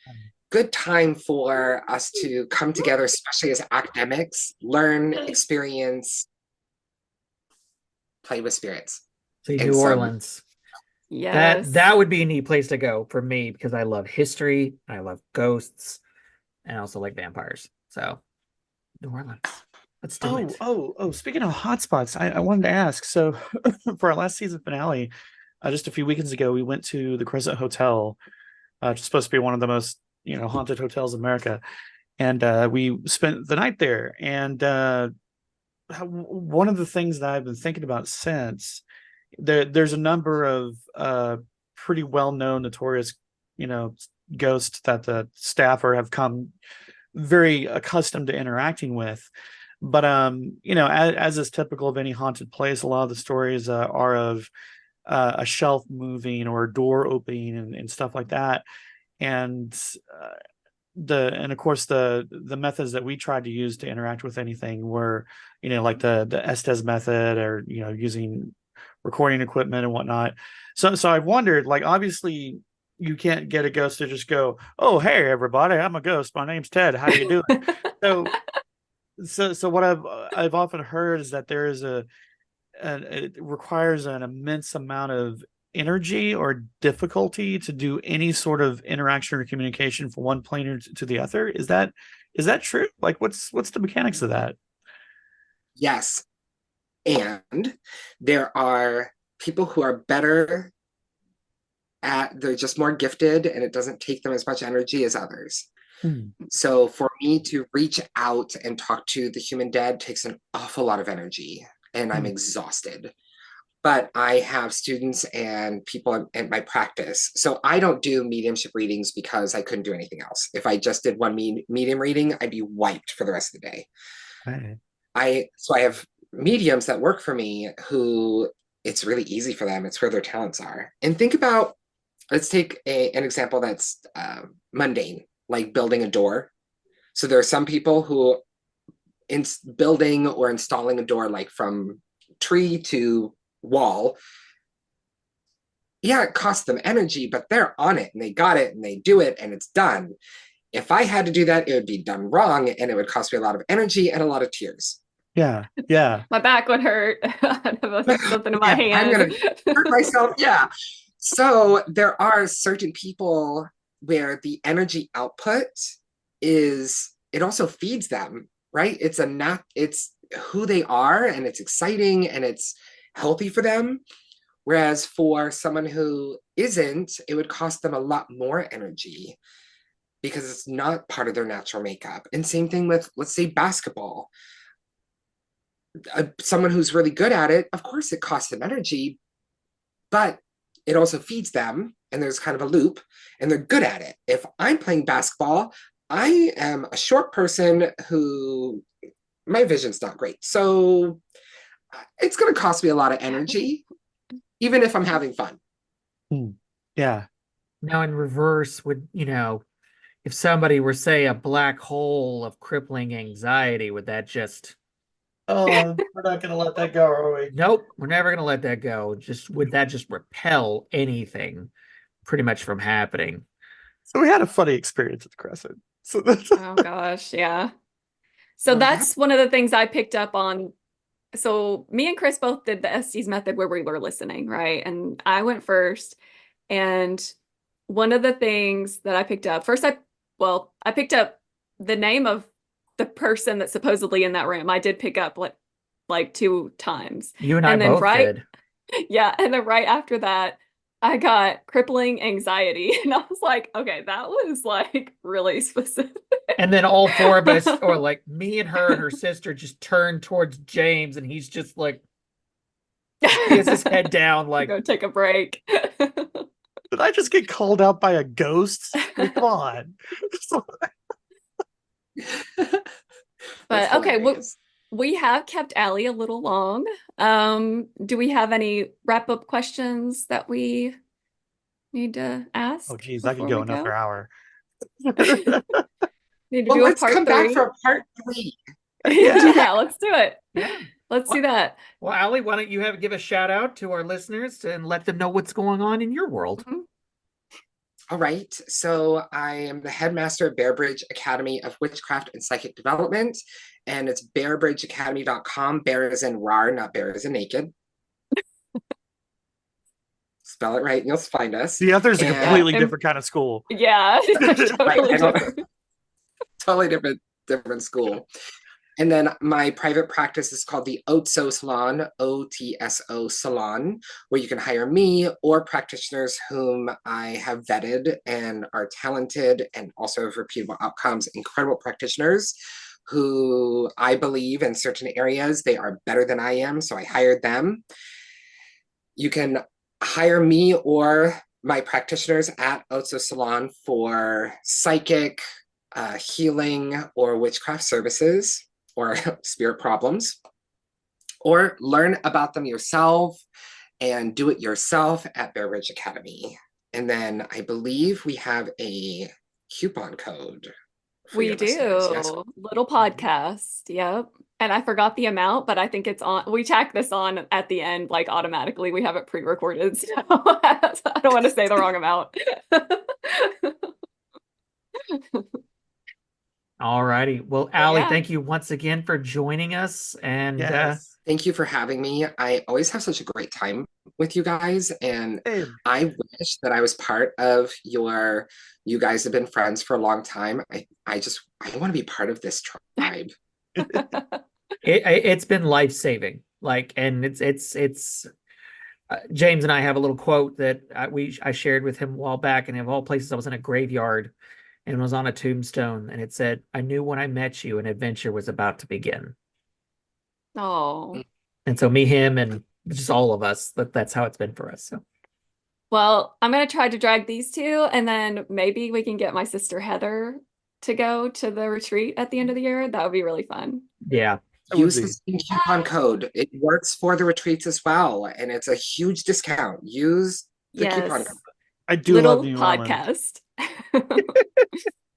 time for us to come together, especially as academics, learn, experience, play with spirits. See, And New so, Orleans. Yes. That would be a neat place to go for me because I love history, I love ghosts, and I also like vampires. So New Orleans. Let's do it. Oh, speaking of hotspots, I wanted to ask. So for our last season finale, just a few weekends ago, we went to the Crescent Hotel, which is supposed to be one of the most, haunted hotels in America. And we spent the night there. And one of the things that I've been thinking about since, there's a number of pretty well-known, notorious, ghosts that the staffer have come very accustomed to interacting with. But as is typical of any haunted place, a lot of the stories are of a shelf moving or a door opening and stuff like that. And of course the methods that we tried to use to interact with anything were, like the Estes method, or using recording equipment and whatnot. So I've wondered, like, obviously you can't get a ghost to just go, "Oh, hey everybody, I'm a ghost. My name's Ted. How do you doing?" So what I've often heard is that there is it requires an immense amount of energy or difficulty to do any sort of interaction or communication from one plane to the other. Is that true? Like, what's the mechanics of that? yes. And there are people who are better they're just more gifted, and it doesn't take them as much energy as others. So for me to reach out and talk to the human dead takes an awful lot of energy, and I'm exhausted. But I have students and people in my practice. So I don't do mediumship readings because I couldn't do anything else. If I just did one medium reading, I'd be wiped for the rest of the day. Right. So I have mediums that work for me who it's really easy for them. It's where their talents are. And think about, let's take an example that's mundane, like building a door. So there are some people who in building or installing a door, like from tree to wall, it costs them energy, but they're on it and they got it and they do it and it's done. If I had to do that, it would be done wrong, and it would cost me a lot of energy and a lot of tears. Yeah. My back would hurt. I'd have something in my hand. I'm gonna hurt myself. Yeah. So there are certain people where the energy output it also feeds them, right? It's who they are, and it's exciting and it's healthy for them. Whereas for someone who isn't, it would cost them a lot more energy because it's not part of their natural makeup. And same thing with, let's say, basketball. Someone who's really good at it, of course, it costs them energy, but it also feeds them, and there's kind of a loop, and they're good at it. If I'm playing basketball, I am a short person who my vision's not great. So it's going to cost me a lot of energy, even if I'm having fun. Yeah. Now, in reverse, would, if somebody were, say, a black hole of crippling anxiety, would that just... Oh, we're not going to let that go, are we? Nope, we're never going to let that go. Would that just repel anything pretty much from happening? So we had a funny experience at the Crescent. So that's... Oh gosh, yeah. So that's one of the things I picked up on. So me and Chris both did the Estes method where we were listening, right? And I went first. And one of the things that I picked up, I picked up the name of the person that's supposedly in that room. I did pick up like 2 times. You and I both did. Yeah. And then right after that, I got crippling anxiety. And I was like, okay, that was like really specific. And then all 4 of us, or like me and her and her sister, just turned towards James, and he's just like, he has his head down, like, go take a break. Did I just get called out by a ghost? Come on. But okay, we have kept Aly a little long. Do we have any wrap-up questions that we need to ask? Oh, geez, I could go another hour. Need to do a let's part come 3. back for part 3. Yeah, let's do it. Yeah. Let's do that. Well, Aly, why don't you give a shout out to our listeners and let them know what's going on in your world? Mm-hmm. All right. So I am the headmaster of Bearbridge Academy of Witchcraft and Psychic Development, and it's bearbridgeacademy.com. Bear is in rar, not bear is in naked. Spell it right and you'll find us. The other's a completely different kind of school. Yeah. Totally different school. And then my private practice is called the Otso Salon, OTSO Salon, where you can hire me or practitioners whom I have vetted and are talented and also have repeatable outcomes, incredible practitioners who I believe in certain areas they are better than I am, so I hired them. You can hire me or my practitioners at Otso Salon for psychic, healing, or witchcraft services, or spirit problems, or learn about them yourself and do it yourself at Bearbridge Academy. And then I believe we have a coupon code. We do. Yes. Littlepodcast. Yep. And I forgot the amount, but I think it's on. We tack this on at the end, like automatically. We have it pre-recorded. So I don't want to say the wrong amount. All righty. Well, Aly, thank you once again for joining us. And thank you for having me. I always have such a great time with you guys. And I wish that I was part of you guys have been friends for a long time. I want to be part of this tribe. It's been life-saving. And it's James and I have a little quote that I shared with him a while back, and of all places, I was in a graveyard and was on a tombstone, and it said, "I knew when I met you an adventure was about to begin." Oh. And so me, him, and just all of us, that's how it's been for us. So, well, I'm going to try to drag these 2, and then maybe we can get my sister Heather to go to the retreat at the end of the year. That would be really fun. Yeah. Use the same coupon code. It works for the retreats as well, and it's a huge discount. Use the coupon code. I do love New Orleans. Podcast.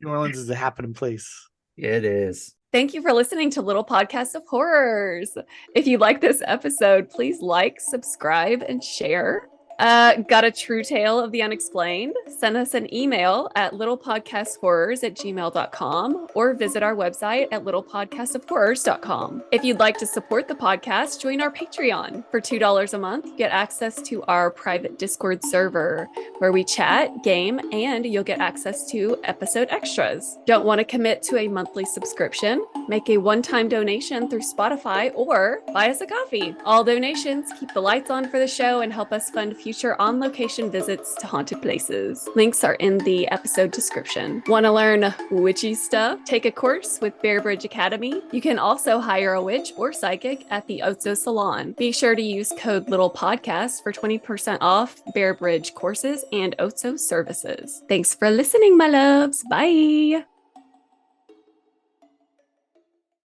New Orleans is a happening place. It is. Thank you for listening to Little Podcast of Horrors. If you like this episode, please like, subscribe, and share. Got a true tale of the unexplained? Send us an email at littlepodcasthorrors@gmail.com or visit our website at littlepodcastofhorrors.com. If you'd like to support the podcast, join our Patreon. For $2 a month, you get access to our private Discord server where we chat, game, and you'll get access to episode extras. Don't want to commit to a monthly subscription? Make a one-time donation through Spotify or buy us a coffee. All donations keep the lights on for the show and help us fund future on-location visits to haunted places. Links are in the episode description. Want to learn witchy stuff? Take a course with Bearbridge Academy. You can also hire a witch or psychic at the Otso Salon. Be sure to use code LittlePodcast for 20% off Bearbridge courses and Otso services. Thanks for listening, my loves. Bye.